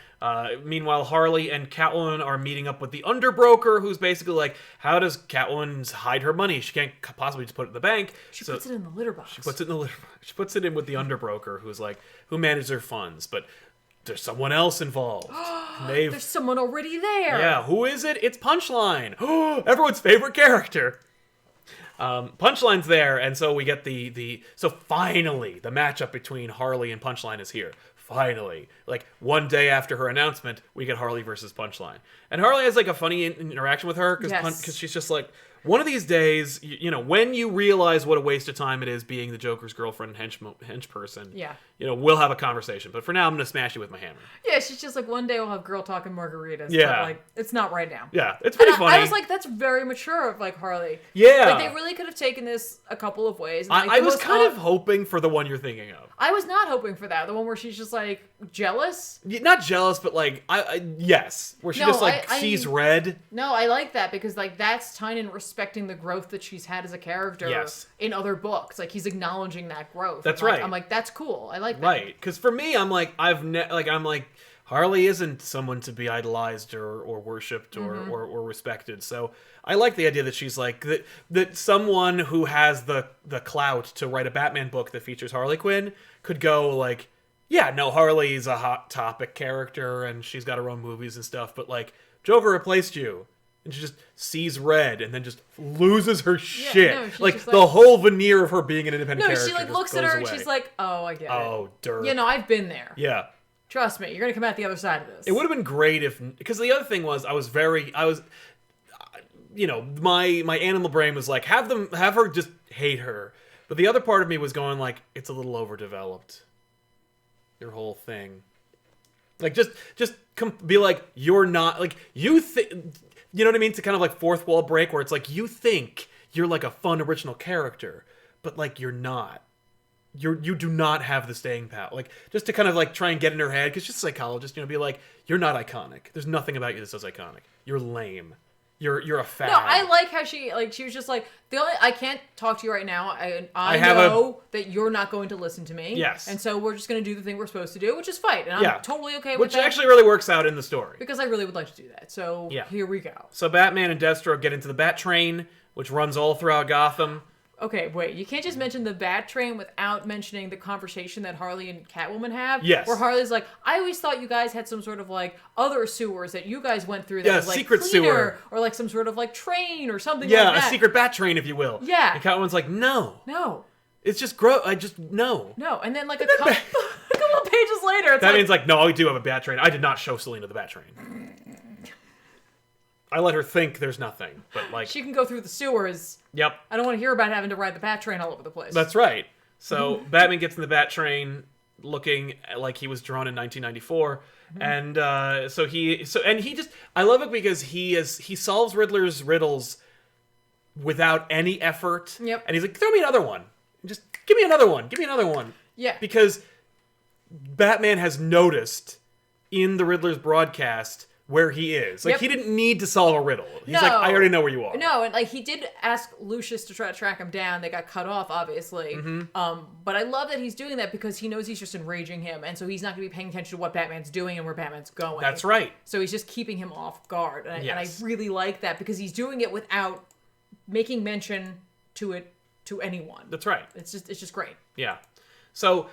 Meanwhile, Harley and Catwoman are meeting up with the underbroker, who's basically like, how does Catwoman hide her money? She can't possibly just put it in the bank. She puts it in the litter box. She puts it in the litter box. She puts it in with the underbroker, who manages her funds. But there's someone else involved. There's someone already there. Yeah, who is it? It's Punchline. Everyone's favorite character. Punchline's there, and so we get so finally the matchup between Harley and Punchline is here. Finally, like one day after her announcement, we get Harley versus Punchline, and Harley has like a funny interaction with her because she's just like, one of these days, you know, when you realize what a waste of time it is being the Joker's girlfriend hench person, you know, we'll have a conversation. But for now, I'm gonna smash you with my hammer. Yeah, she's just like, one day we'll have girl talking margaritas. Yeah, but, like, it's not right now. Yeah, it's pretty funny. I was like, that's very mature of like Harley. Yeah, like they really could have taken this a couple of ways. And, like, I was kind of hoping for the one you're thinking of. I was not hoping for that. The one where she's just like jealous. Not jealous, but like yes, where she sees red. No, I like that because like that's Tynion respecting the growth that she's had as a character in other books. Like he's acknowledging that growth. That's right. I'm like, that's cool. I like that. Right, because for me, I'm like, Harley isn't someone to be idolized or worshipped or respected. So I like the idea that she's like that someone who has the clout to write a Batman book that features Harley Quinn could go like, yeah, no, Harley's a hot topic character and she's got her own movies and stuff, but like Joker replaced you. And she just sees red and then just loses her shit. No, like the whole veneer of her being an independent character. No, she like looks at her and she's like, oh, I get it. Oh, dirt. You know, I've been there. Yeah. Trust me, you're going to come out the other side of this. It would have been great if, because the other thing was, you know, my animal brain was like, have her just hate her. But the other part of me was going like, it's a little overdeveloped. Your whole thing. Like, just be like, you're not, like, you think... You know what I mean? To kind of like fourth wall break where it's like you think you're like a fun original character, but like you're not. You do not have the staying power. Like just to kind of like try and get in her head because she's a psychologist, you know, be like, you're not iconic. There's nothing about you that says iconic. You're lame. You're a fad. No, I like how she was just like I can't talk to you right now. I know that you're not going to listen to me. Yes. And so we're just going to do the thing we're supposed to do, which is fight. And I'm totally okay with that. Which actually really works out in the story. Because I really would like to do that. So here we go. So Batman and Deathstroke get into the Bat Train, which runs all throughout Gotham. Okay, wait. You can't just mention the Bat Train without mentioning the conversation that Harley and Catwoman have. Yes. Where Harley's like, I always thought you guys had some sort of like other sewers that you guys went through that was like secret cleaner, sewer. Or like some sort of like train or something like that. Yeah, a secret Bat Train, if you will. Yeah. And Catwoman's like, no. It's just no. No, and then like a couple of pages later, that means like, no, I do have a Bat Train. I did not show Selena the Bat Train. I let her think there's nothing, but like... She can go through the sewers. Yep. I don't want to hear about having to ride the Bat Train all over the place. That's right. So Batman gets in the Bat Train looking like he was drawn in 1994. And I love it because he solves Riddler's riddles without any effort. Yep. And he's like, throw me another one. Just give me another one. Give me another one. Yeah. Because Batman has noticed in the Riddler's broadcast where he is. Like, he didn't need to solve a riddle. He's like, I already know where you are. No, and like he did ask Lucius to try to track him down. They got cut off, obviously. But I love that he's doing that because he knows he's just enraging him. And so he's not going to be paying attention to what Batman's doing and where Batman's going. That's right. So he's just keeping him off guard. And I really like that because he's doing it without making mention to anyone. That's right. It's just great. Yeah. So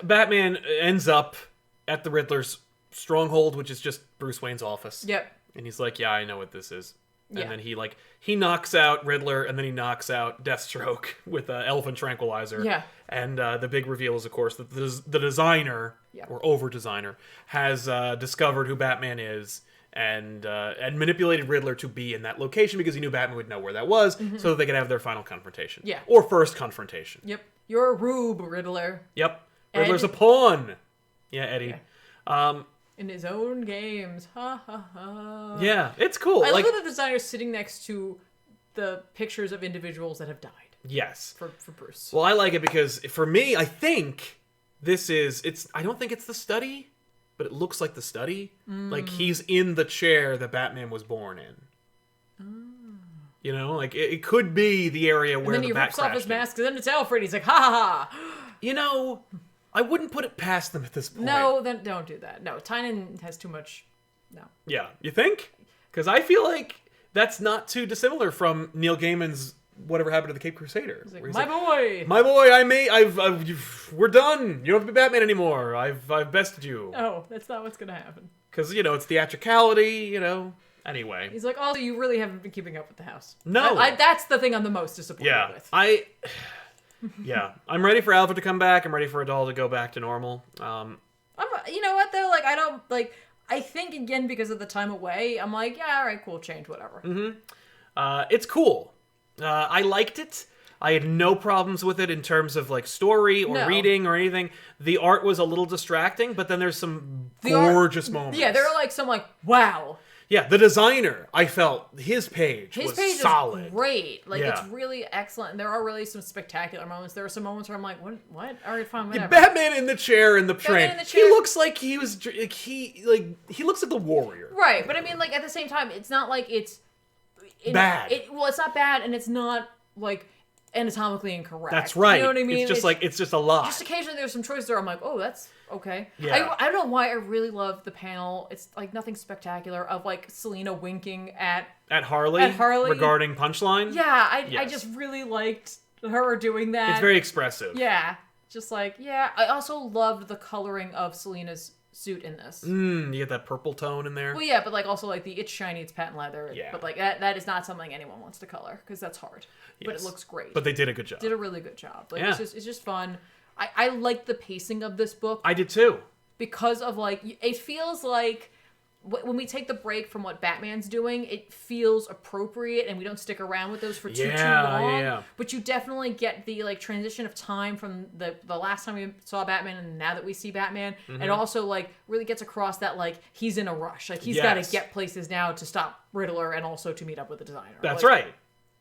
Batman ends up at the Riddler's stronghold, which is just Bruce Wayne's office. Yep. And he's like, yeah, I know what this is. And then he knocks out Riddler, and then he knocks out Deathstroke with an elephant tranquilizer. Yeah. And the big reveal is, of course, that the designer, or over-designer, has discovered who Batman is and manipulated Riddler to be in that location because he knew Batman would know where that was, so that they could have their final confrontation. Yeah. Or first confrontation. Yep. You're a rube, Riddler. Yep. Riddler's a pawn. Yeah, Eddie. Yeah. In his own games. Ha ha ha. Yeah, it's cool. I love that the designer's sitting next to the pictures of individuals that have died. Yes. For Bruce. Well, I like it because, for me, I think I don't think it's the study, but it looks like the study. Like, he's in the chair that Batman was born in. You know, like, it could be the area where the Bat crashed. And then he rips off his mask, and then it's Alfred. He's like, ha ha ha. You know, I wouldn't put it past them at this point. No, then don't do that. No, Tynion has too much... No. Yeah, you think? Because I feel like that's not too dissimilar from Neil Gaiman's Whatever Happened to the Cape Crusader. He's like, my boy! My boy, I've we're done. You don't have to be Batman anymore. I've bested you. Oh, that's not what's gonna happen. Because, it's theatricality, Anyway. He's like, also, you really haven't been keeping up with the house. No. That's the thing I'm the most disappointed with. Yeah. I'm ready for Alfred to come back. I'm ready for Adal to go back to normal. You know what, though? Like, I don't, like, I think, again, because of the time away, I'm like, yeah, all right, cool, change, whatever. It's cool. I liked it. I had no problems with it in terms of, like, story or reading or anything. The art was a little distracting, but then there's some gorgeous moments. Yeah, there are, like, some, like, wow. Yeah, the designer, I felt, his page was solid. Is great. Like, it's really excellent. And there are really some spectacular moments. There are some moments where I'm like, what? All right, fine, whatever. Batman in the chair in the train. He looks like he looks like the warrior. Right, but I mean, like, at the same time, it's not like it's... bad. It's not bad, and it's not, like... anatomically incorrect. That's right. You know what I mean? It's just a lot. Just occasionally there's some choices where I'm like, oh, that's okay. Yeah. I don't know why I really love the panel. It's like nothing spectacular of like Selina winking at Harley regarding Punchline. Yeah, I just really liked her doing that. It's very expressive. Yeah. Just like, yeah. I also loved the coloring of Selina's suit in this. You get that purple tone in there. Well, yeah, but like also like it's shiny, it's patent leather. Yeah. But like that is not something anyone wants to color because that's hard. Yes. But it looks great. But they did a good job. Did a really good job. Like it's just fun. I like the pacing of this book. I did too. Because of like it feels like when we take the break from what Batman's doing, it feels appropriate, and we don't stick around with those for too long. Yeah. But you definitely get the like transition of time from the last time we saw Batman and now that we see Batman, and also like really gets across that like he's in a rush, like he's got to get places now to stop Riddler and also to meet up with the designer. That's like,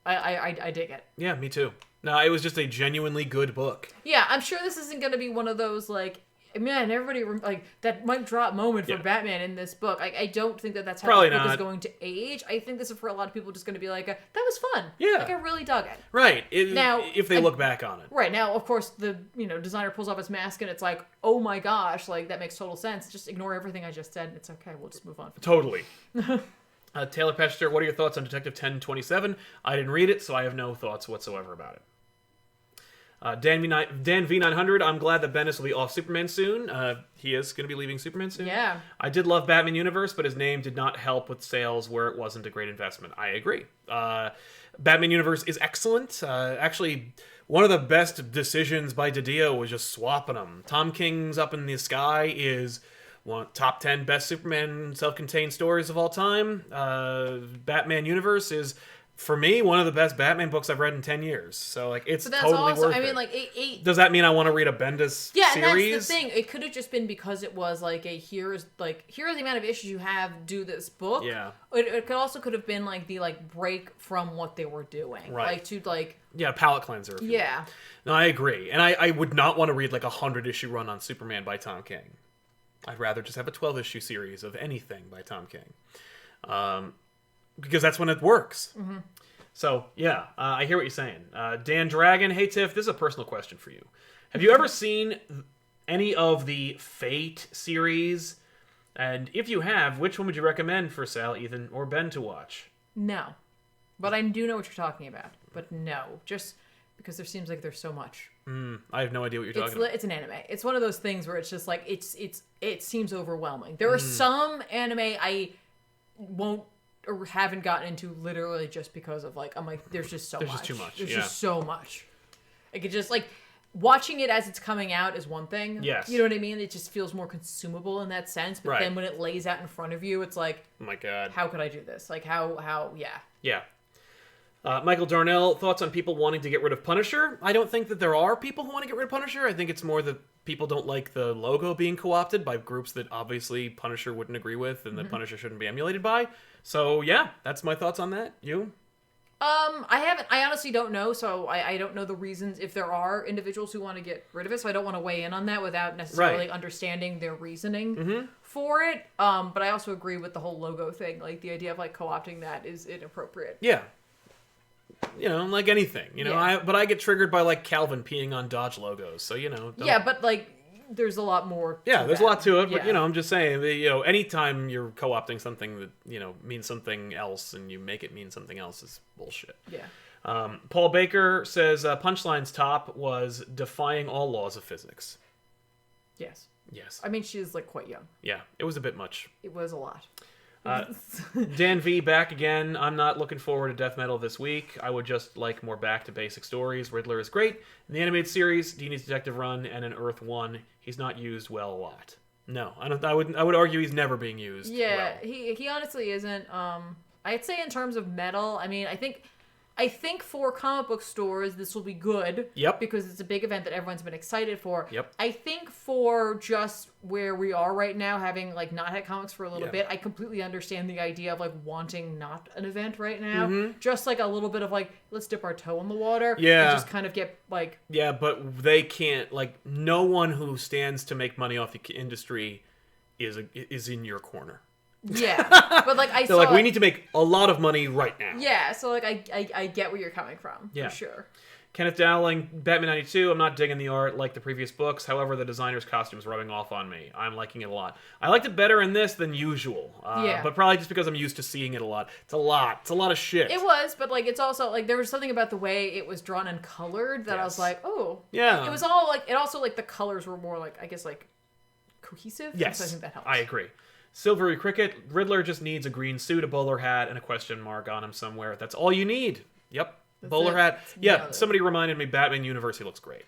right. I dig it. Yeah, me too. No, it was just a genuinely good book. Yeah, I'm sure this isn't going to be one of those like. Man, everybody, like, that mic drop moment for Batman in this book. I don't think that's how the book is going to age. I think this is for a lot of people just going to be like, that was fun. Yeah. Like, I really dug it. Right. If they look back on it. Right. Now, of course, the designer pulls off his mask and it's like, oh my gosh, like, that makes total sense. Just ignore everything I just said and it's okay. We'll just move on. Totally. Taylor Pester, what are your thoughts on Detective 1027? I didn't read it, so I have no thoughts whatsoever about it. Dan V900, I'm glad that Bendis will be off Superman soon. He is going to be leaving Superman soon. Yeah. I did love Batman Universe, but his name did not help with sales where it wasn't a great investment. I agree. Batman Universe is excellent. Actually, one of the best decisions by DiDio was just swapping them. Tom King's Up in the Sky is top 10 best Superman self-contained stories of all time. Batman Universe is... for me, one of the best Batman books I've read in 10 years. So, like, it's totally worth it. I mean, like, does that mean I want to read a Bendis series? Yeah, and that's the thing. It could have just been because it was, like, here's the amount of issues you have, do this book. Yeah. It could have been, like, the, like, break from what they were doing. Right. Like, to, like... Yeah, palate cleanser. Yeah. No, I agree. And I would not want to read, like, a 100-issue run on Superman by Tom King. I'd rather just have a 12-issue series of anything by Tom King. Because that's when it works. Mm-hmm. So, yeah, I hear what you're saying. Dan Dragon, hey Tiff, this is a personal question for you. Have you ever seen any of the Fate series? And if you have, which one would you recommend for Sal, Ethan, or Ben to watch? No. But I do know what you're talking about. But no. Just because there seems like there's so much. I have no idea what you're talking about. It's an anime. It's one of those things where it's just like, it seems overwhelming. There are some anime I won't or haven't gotten into literally just because of like, I'm like, there's just so much. There's just too much. There's just so much. Like it just like watching it as it's coming out is one thing. Yes. You know what I mean? It just feels more consumable in that sense. But then when it lays out in front of you, it's like, oh my God, how could I do this? Like how, yeah. Yeah. Michael Darnell, thoughts on people wanting to get rid of Punisher? I don't think that there are people who want to get rid of Punisher. I think it's more that people don't like the logo being co-opted by groups that obviously Punisher wouldn't agree with and that Punisher shouldn't be emulated by. So, yeah, that's my thoughts on that. You? I honestly don't know, so I don't know the reasons if there are individuals who want to get rid of it, so I don't want to weigh in on that without necessarily understanding their reasoning for it. But I also agree with the whole logo thing. Like, the idea of, like, co-opting that is inappropriate. Yeah. You know, like anything, you know, but I get triggered by like Calvin peeing on Dodge logos, so you know. Yeah, but like, there's a lot more. There's a lot to it, but you know, I'm just saying, you know, anytime you're co-opting something that you know means something else and you make it mean something else is bullshit. Yeah. Paul Baker says Punchline's top was defying all laws of physics. Yes. Yes. I mean, she's like quite young. Yeah, it was a bit much. It was a lot. Dan V back again. I'm not looking forward to Death Metal this week. I would just like more back to basic stories. Riddler is great. In the animated series, Dini's Detective Run and in Earth 1, he's not used well a lot. No, I don't. I would argue he's never being used. Yeah, well. he honestly isn't. I'd say in terms of metal, I mean, I think for comic book stores, this will be good. Yep. Because it's a big event that everyone's been excited for. Yep. I think for just where we are right now, having like not had comics for a little bit, I completely understand the idea of like wanting not an event right now. Just like a little bit of like, let's dip our toe in the water. Yeah. And just kind of get like... Yeah, but they can't, like, no one who stands to make money off the industry is in your corner. Yeah, but like I They're saw, like, we need to make a lot of money right now. Yeah, so like I get where you're coming from, for sure. Kenneth Dowling, Batman 92. I'm not digging the art like the previous books. However, the designer's costume's rubbing off on me. I'm liking it a lot. I liked it better in this than usual. But probably just because I'm used to seeing it a lot. It's a lot. It's a lot of shit. It was, but like it's also like there was something about the way it was drawn and colored that I was like, oh, yeah. It was all like it also like the colors were more like I guess like cohesive. Yes, so I think that helps. I agree. Silvery Cricket, Riddler just needs a green suit, a bowler hat, and a question mark on him somewhere. That's all you need. Yep. Bowler hat. Yeah, somebody reminded me Batman Universe, he looks great.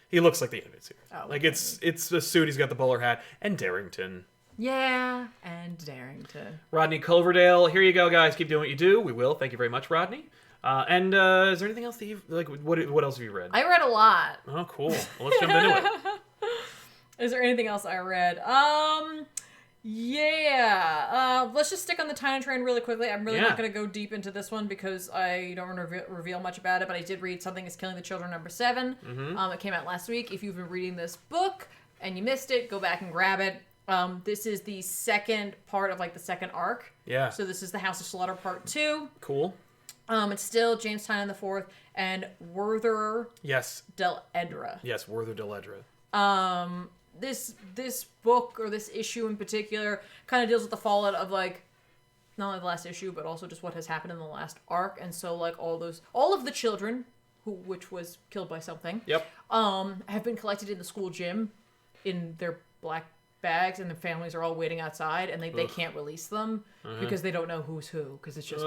He looks like the animated series. Like it's a suit, he's got the bowler hat, and Darrington. Yeah, and Darrington. Rodney Culverdale, here you go, guys. Keep doing what you do. We will. Thank you very much, Rodney. And is there anything else that you've like? What else have you read? I read a lot. Oh, cool. Well, let's jump into it. Is there anything else I read? Let's just stick on the Time Train really quickly. I'm really not going to go deep into this one because I don't want to reveal much about it, but I did read Something is Killing the Children #7. It came out last week. If you've been reading this book and you missed it, go back and grab it. This is the second part of like the second arc. Yeah. So this is the House of Slaughter Part 2. Cool. It's still James Tynion IV and Werther Del Edra. Yes, Werther Del Edra. This book or this issue in particular kind of deals with the fallout of like not only the last issue but also just what has happened in the last arc, and so like all of the children which was killed by something have been collected in the school gym in their black bags, and the families are all waiting outside, and they can't release them because they don't know who's who, because it's just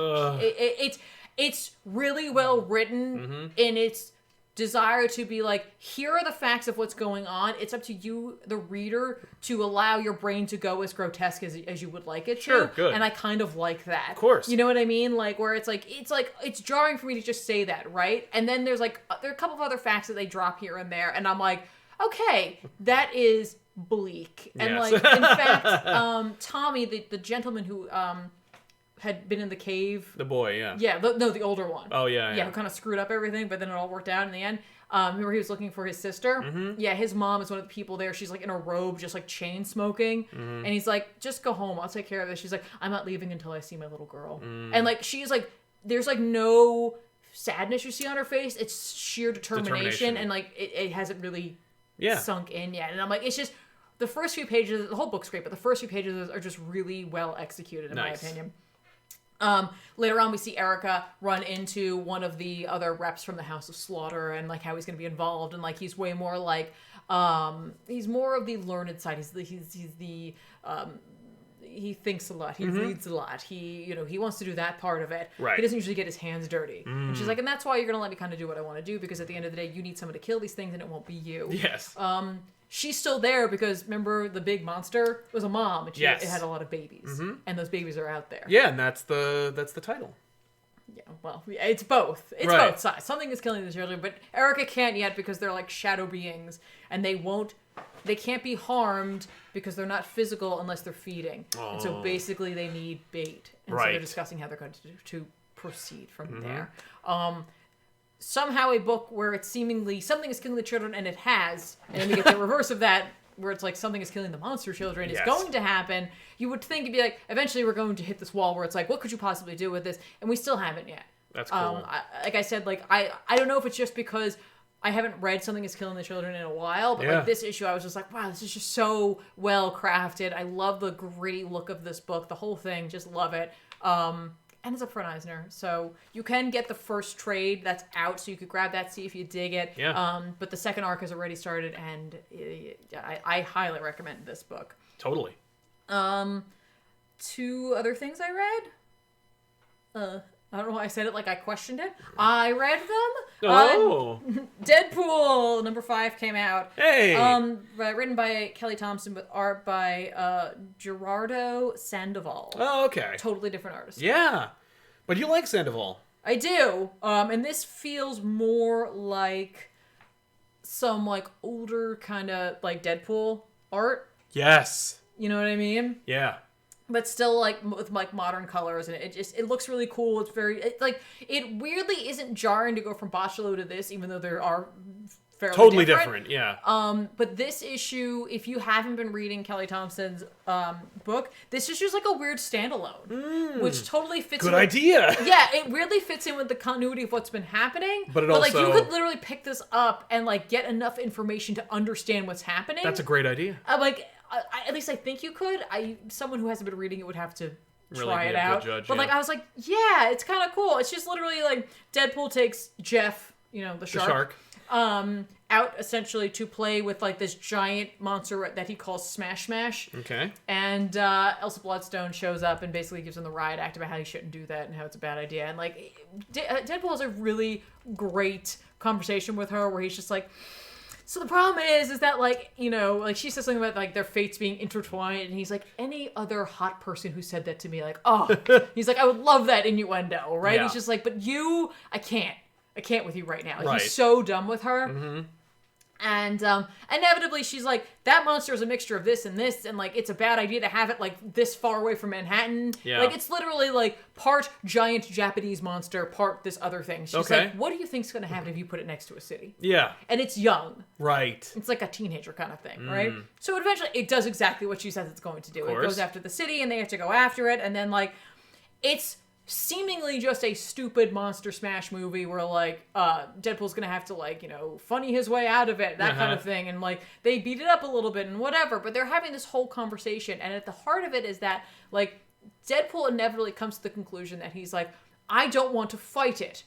it's really well written in its desire to be like, here are the facts of what's going on. It's up to you, the reader, to allow your brain to go as grotesque as you would like it to. Sure, good. And I kind of like that. Of course. You know what I mean? Like, where it's jarring for me to just say that, right? And then there are a couple of other facts that they drop here and there, and I'm like, okay, that is bleak. And like, in fact, Tommy, the gentleman who had been in the cave. The boy, yeah. Yeah, the older one. Oh, yeah. Yeah, who kind of screwed up everything, but then it all worked out in the end. Remember he was looking for his sister? Yeah, his mom is one of the people there. She's like in a robe, just like chain smoking. And he's like, just go home. I'll take care of this. She's like, I'm not leaving until I see my little girl. And like, she's like, there's like no sadness you see on her face. It's sheer determination. And like, it hasn't really sunk in yet. And I'm like, it's just, the first few pages, the whole book's great, but the first few pages are just really well executed in my opinion. Later on, we see Erica run into one of the other reps from the House of Slaughter, and like how he's going to be involved, and like he's way more like he's more of the learned side. He thinks a lot. He reads a lot. He wants to do that part of it. Right. He doesn't usually get his hands dirty. And she's like, and that's why you're going to let me kind of do what I want to do, because at the end of the day, you need someone to kill these things, and it won't be you. Yes. She's still there because, remember, the big monster was a mom, and it had a lot of babies, and those babies are out there. Yeah, and that's the title. Yeah, well, it's both. It's both sides. Something is killing the children, but Erica can't yet because they're like shadow beings, and they can't be harmed because they're not physical unless they're feeding. And so basically they need bait. And so they're discussing how they're going to proceed from there. Somehow a book where it's seemingly something is killing the children, and it has, and then we get the reverse of that, where it's like something is killing the monster children, is going to happen. You would think it'd be like, eventually we're going to hit this wall where it's like, what could you possibly do with this? And we still haven't yet. That's cool. Like I said, like I don't know if it's just because I haven't read Something is Killing the Children in a while, but like this issue, I was just like, wow, this is just so well crafted. I love the gritty look of this book. The whole thing, just love it. and it's a front Eisner, so you can get the first trade that's out, so you could grab that, see if you dig it. Yeah. But the second arc has already started, and I highly recommend this book. Totally. Two other things I read. I don't know why I said it like I questioned it. I read them. Oh. Deadpool #5 came out. Hey. Written by Kelly Thompson with art by Gerardo Sandoval. Oh, okay. Totally different artist. Yeah. But you like Sandoval. I do. And this feels more like some like older kind of like Deadpool art. Yes. You know what I mean? Yeah. But still like with like modern colors, and it looks really cool. It's very it weirdly isn't jarring to go from Bachelor to this, even though there are fairly Totally different. Yeah. But this issue, if you haven't been reading Kelly Thompson's book, this issue's like a weird standalone, which totally fits. Good idea. Yeah, it weirdly fits in with the continuity of what's been happening. But like also, you could literally pick this up and like get enough information to understand what's happening. That's a great idea. At least I think you could. Someone who hasn't been reading it would have to Really try be it a out. good judge, but like yeah. I was like, yeah, it's kind of cool. It's just literally like Deadpool takes Jeff, the shark, out essentially to play with like this giant monster that he calls Smash Smash. Okay. And Elsa Bloodstone shows up and basically gives him the riot act about how he shouldn't do that and how it's a bad idea. And like Deadpool has a really great conversation with her where he's just like, so the problem is that like, like she says something about like their fates being intertwined, and he's like, any other hot person who said that to me, like, oh, he's like, I would love that innuendo, right? Yeah. He's just like, but I can't with you right now. Like, Right. He's so done with her. Mm-hmm. And inevitably she's like, that monster is a mixture of this, and like it's a bad idea to have it like this far away from Manhattan. Yeah. Like it's literally like part giant Japanese monster, part this other thing. She's Okay. like, what do you think's gonna happen if you put it next to a city? Yeah. And it's young. Right. It's like a teenager kind of thing, right? So eventually it does exactly what she says it's going to do. It goes after the city and they have to go after it, and then like it's seemingly just a stupid monster smash movie where like Deadpool's gonna have to like funny his way out of it, that kind of thing, and like they beat it up a little bit and whatever, but they're having this whole conversation, and at the heart of it is that like Deadpool inevitably comes to the conclusion that he's like, I don't want to fight it.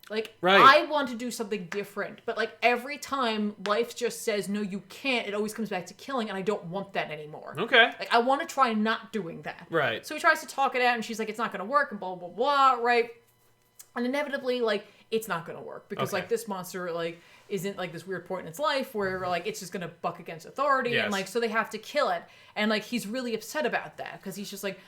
Like, right. I want to do something different. But, like, every time life just says, no, you can't, it always comes back to killing, and I don't want that anymore. Okay. Like, I want to try not doing that. Right. So he tries to talk it out, and she's like, it's not going to work, and blah, blah, blah, right? And inevitably, like, it's not going to work. Because, like, this monster, like, isn't, like, this weird point in its life where, like, it's just going to buck against authority. Yes. And, like, so they have to kill it. And, like, he's really upset about that. Because he's just like,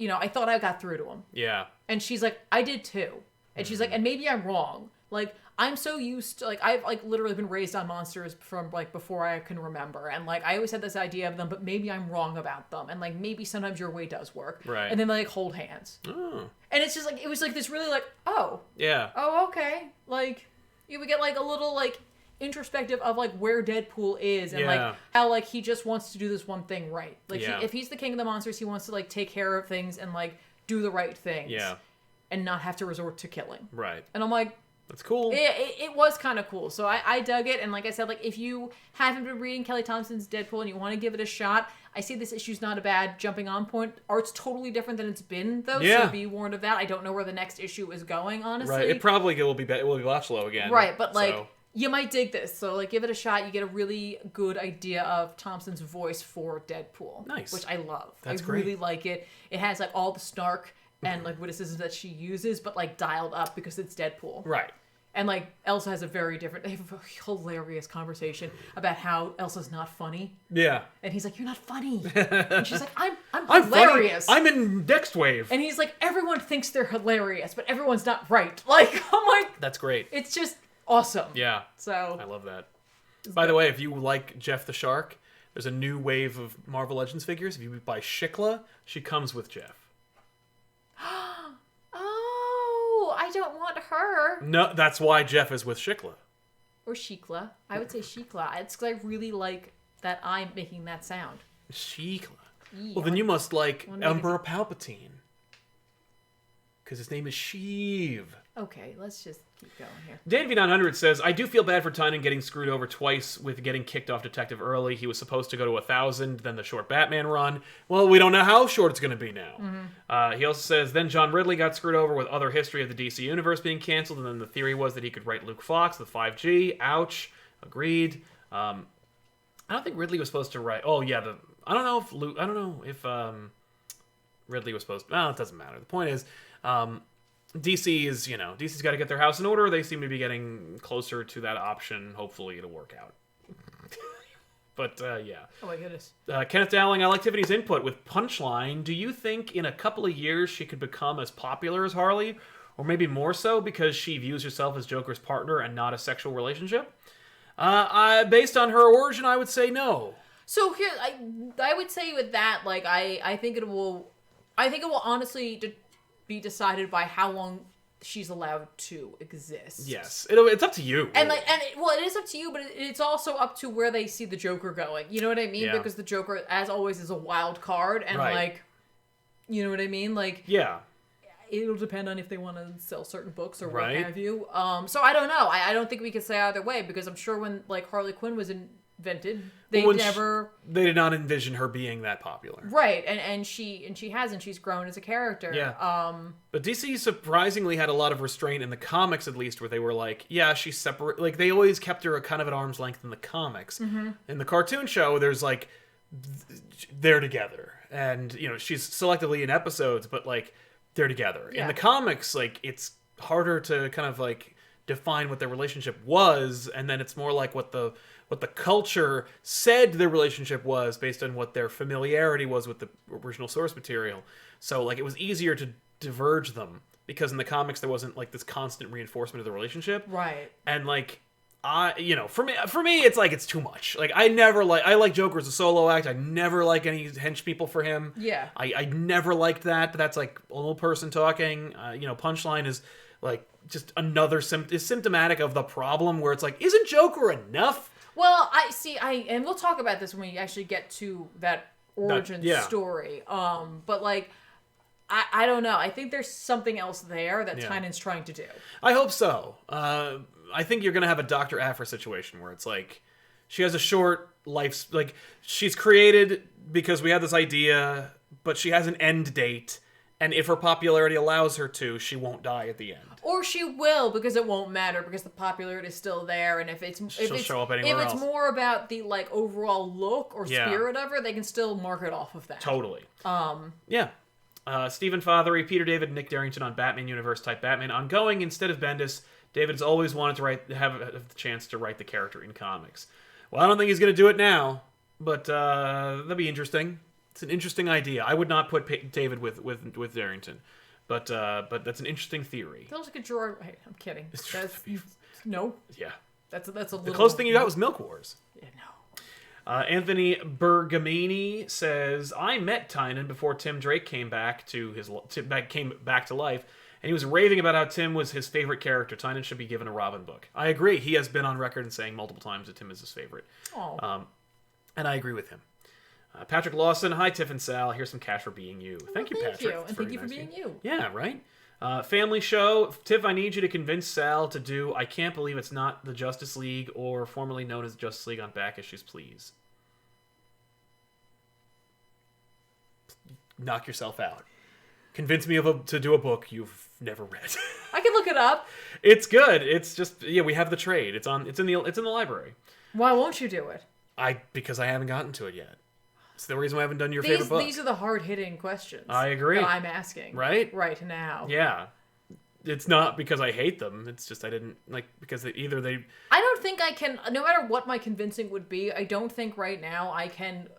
I thought I got through to him. Yeah. And she's like, I did too. And she's like, and maybe I'm wrong. Like, I'm so used to, like, I've, like, literally been raised on monsters from, like, before I can remember. And, like, I always had this idea of them, but maybe I'm wrong about them. And, like, maybe sometimes your way does work. Right. And then they, like, hold hands. Oh. And it's just, like, it was, like, this really, like, oh. Yeah. Oh, okay. Like, you would get, like, a little, like, introspective of, like, where Deadpool is. And, like, how, like, he just wants to do this one thing right. Like, if he's the king of the monsters, he wants to, like, take care of things and, like, do the right things. Yeah. And not have to resort to killing. Right. And I'm like, that's cool. It was kind of cool. So I dug it. And like I said, like if you haven't been reading Kelly Thompson's Deadpool and you want to give it a shot, I see this issue's not a bad jumping on point. Art's totally different than it's been though. Yeah. So be warned of that. I don't know where the next issue is going, honestly. Right. It probably will be Bachelor again. Right. But like so. You might dig this. So like give it a shot. You get a really good idea of Thompson's voice for Deadpool. Nice. Which I love. That's great. really like it. It has like all the snark and like witticisms that she uses, but like dialed up because it's Deadpool. Right. And like Elsa has they have a hilarious conversation about how Elsa's not funny. Yeah. And he's like, you're not funny. And she's like, I'm hilarious. Funny. I'm in Next Wave. And he's like, everyone thinks they're hilarious, but everyone's not right. Like, I'm like, that's great. It's just awesome. Yeah. So I love that. By the way, if you like Jeff the Shark, there's a new wave of Marvel Legends figures. If you buy Shikla, she comes with Jeff. Oh, I don't want her. No, that's why Jeff is with Shikla. Or Shikla. I would say Shikla. It's because I really like that I'm making that sound. Shikla. Well, then you must like Emperor Palpatine. Because his name is Sheev. Okay, let's just... keep going here. DanV900 says, I do feel bad for Tynion getting screwed over twice with getting kicked off Detective early. He was supposed to go to 1,000, then the short Batman run. Well, we don't know how short it's going to be now. He also says, then John Ridley got screwed over with other history of the DC Universe being canceled, and then the theory was that he could write Luke Fox, the 5G. Ouch. Agreed. I don't think Ridley was supposed to write... Oh, yeah, I don't know if Ridley was supposed to... Well, it doesn't matter. The point is... DC's got to get their house in order. They seem to be getting closer to that option. Hopefully it'll work out. But, yeah. Oh, my goodness. Kenneth Dowling, I like Tiffany's input with Punchline. Do you think in a couple of years she could become as popular as Harley? Or maybe more so because she views herself as Joker's partner and not a sexual relationship? Based on her origin, I would say no. So here, I would say with that, like, I think it will honestly be decided by how long she's allowed to exist. Yes, it's up to you. And it is up to you, but it's also up to where they see the Joker going. You know what I mean? Yeah. Because the Joker, as always, is a wild card, and like, you know what I mean? Like, yeah, it'll depend on if they want to sell certain books or what Right. have you. So I don't know. I don't think we can say either way, because I'm sure when like Harley Quinn was invented, they they did not envision her being that popular. Right, and she hasn't. She's grown as a character. Yeah. But DC surprisingly had a lot of restraint in the comics, at least, where they were like, yeah, she's separate. Like, they always kept her kind of at arm's length in the comics. Mm-hmm. In the cartoon show, there's like, they're together. And, you know, she's selectively in episodes, but like, they're together. Yeah. In the comics, like, it's harder to kind of like define what their relationship was, and then it's more like what the culture said their relationship was based on what their familiarity was with the original source material. So like, it was easier to diverge them because in the comics there wasn't like this constant reinforcement of the relationship. Right. And like, for me it's like, it's too much. Like, I like Joker as a solo act. I never like any hench people for him. Yeah. I never liked that, but that's like an old person talking. Punchline is like just another is symptomatic of the problem where it's like, isn't Joker enough? Well, and we'll talk about this when we actually get to that origin story. But like, I don't know. I think there's something else there that Tynion's trying to do. I hope so. I think you're gonna have a Dr. Aphra situation where it's like, she has a short life, like, she's created because we had this idea, but she has an end date. And if her popularity allows her to, she won't die at the end. Or she will, because it won't matter, because the popularity is still there. And if it's show up anywhere else. If it's more about the like overall look or spirit of her, they can still market off of that. Totally. Yeah. Stephen Fothery, Peter David, Nick Darrington on Batman Universe type Batman ongoing instead of Bendis. David's always wanted to have the chance to write the character in comics. Well, I don't think he's going to do it now, but that'd be interesting. It's an interesting idea. I would not put David with Darrington, but that's an interesting theory. Feels like a drawer. Hey, I'm kidding. No. Yeah. That's a little. The closest thing you got was Milk Wars. Yeah, no. Anthony Bergamini says, I met Tynion before Tim Drake came back to life, and he was raving about how Tim was his favorite character. Tynion should be given a Robin book. I agree. He has been on record and saying multiple times that Tim is his favorite. Oh. And I agree with him. Patrick Lawson, hi Tiff and Sal. Here's some cash for being you. Thank you, Patrick. And thank you for being you. Yeah, right? Family show. Tiff, I need you to convince Sal to do I Can't Believe It's Not the Justice League, or formerly known as Justice League on Back Issues, please. Knock yourself out. Convince me to do a book you've never read. I can look it up. It's good. It's just, we have the trade. It's in the library. Why won't you do it? Because I haven't gotten to it yet. It's the reason why I haven't done your favorite book. These are the hard-hitting questions. I agree. That I'm asking. Right now. Yeah. It's not because I hate them. It's just I didn't, because I don't think I can, no matter what my convincing would be, I don't think right now I can,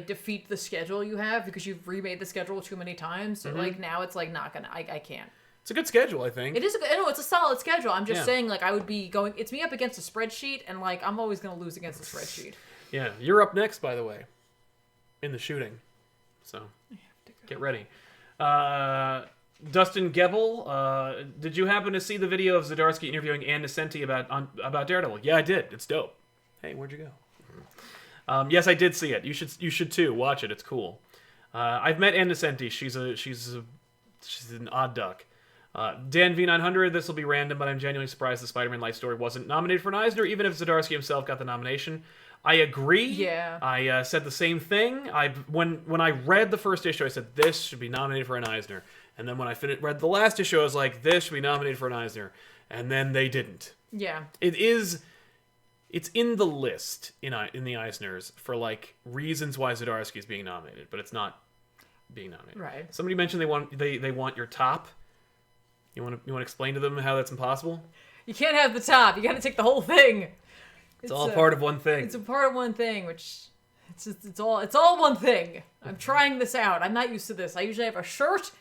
defeat the schedule you have, because you've remade the schedule too many times. So, now it's, not gonna, I can't. It's a good schedule, I think. It is it's a solid schedule. I'm just saying, I would be going, it's me up against a spreadsheet, and, I'm always gonna lose against a spreadsheet. Yeah. You're up next, by the way. In the shooting. So, get ready. Dustin Gebel, did you happen to see the video of Zdarsky interviewing Ann Nesenti about Daredevil? Yeah, I did. It's dope. Hey, where'd you go? Yes, I did see it. You should too. Watch it. It's cool. I've met Ann Nesenti. She's an odd duck. Dan V900, this will be random, but I'm genuinely surprised the Spider-Man Life Story wasn't nominated for an Eisner, even if Zdarsky himself got the nomination. I agree. Yeah. I said the same thing. When I read the first issue, I said this should be nominated for an Eisner. And then when I read the last issue, I was like, this should be nominated for an Eisner. And then they didn't. Yeah. It's in the list in the Eisners for like reasons why Zdarsky is being nominated, but it's not being nominated. Right. Somebody mentioned they want your top. You want to explain to them how that's impossible? You can't have the top. You got to take the whole thing. It's all part of one thing. It's a part of one thing, which it's all one thing. I'm trying this out. I'm not used to this. I usually have a shirt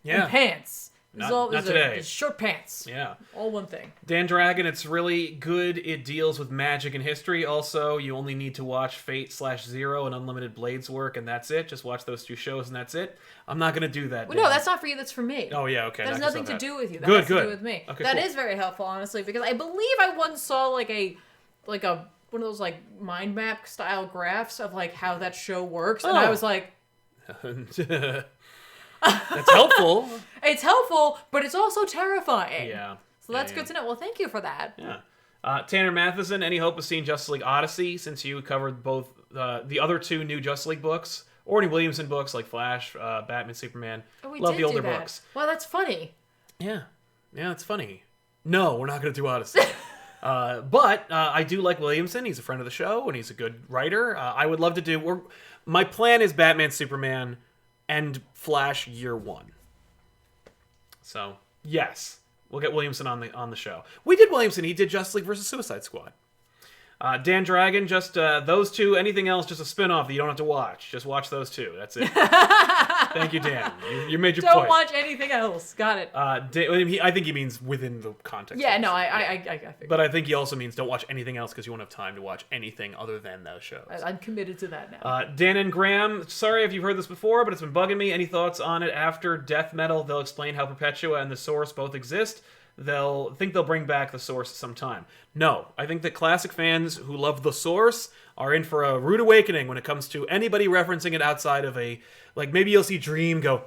and pants. Not today. It's short pants. Yeah. All one thing. Dan Dragon, it's really good. It deals with magic and history. Also, you only need to watch Fate/Zero and Unlimited Blades work, and that's it. Just watch those 2 shows, and that's it. I'm not going to do that. Well, no, that's not for you. That's for me. Oh, yeah, okay. That has nothing to do with you. That Good, has to good. do with me. Okay, that cool. is very helpful, honestly, because I believe I once saw like a one of those like mind map style graphs of like how that show works, and I was like, that's helpful. It's helpful, but it's also terrifying. Yeah. So that's good to know. Well, thank you for that. Yeah. Tanner Matheson, any hope of seeing Justice League Odyssey since you covered both the other 2 new Justice League books? Or any Williamson books like Flash, Batman, Superman. Oh, we Love did the older do that. books. Well, that's funny. Yeah. Yeah, it's funny. No, we're not going to do Odyssey. But I do like Williamson. He's a friend of the show, and he's a good writer. I would love to do... My plan is Batman, Superman, and Flash Year 1. So, yes. We'll get Williamson on the show. We did Williamson. He did Justice League versus Suicide Squad. Dan Dragon, just those 2. Anything else, just a spin-off that you don't have to watch. Just watch those 2. That's it. Thank you, Dan. You made your point. Don't watch anything else. Got it. I think he means within the context. Yeah, no, I figured. But I think he also means don't watch anything else because you won't have time to watch anything other than those shows. I'm committed to that now. Dan and Graham, sorry if you've heard this before, but it's been bugging me. Any thoughts on it? After Death Metal, they'll explain how Perpetua and the Source both exist. They'll bring back the Source sometime. No, I think that classic fans who love the Source are in for a rude awakening when it comes to anybody referencing it outside of like maybe you'll see Dream go,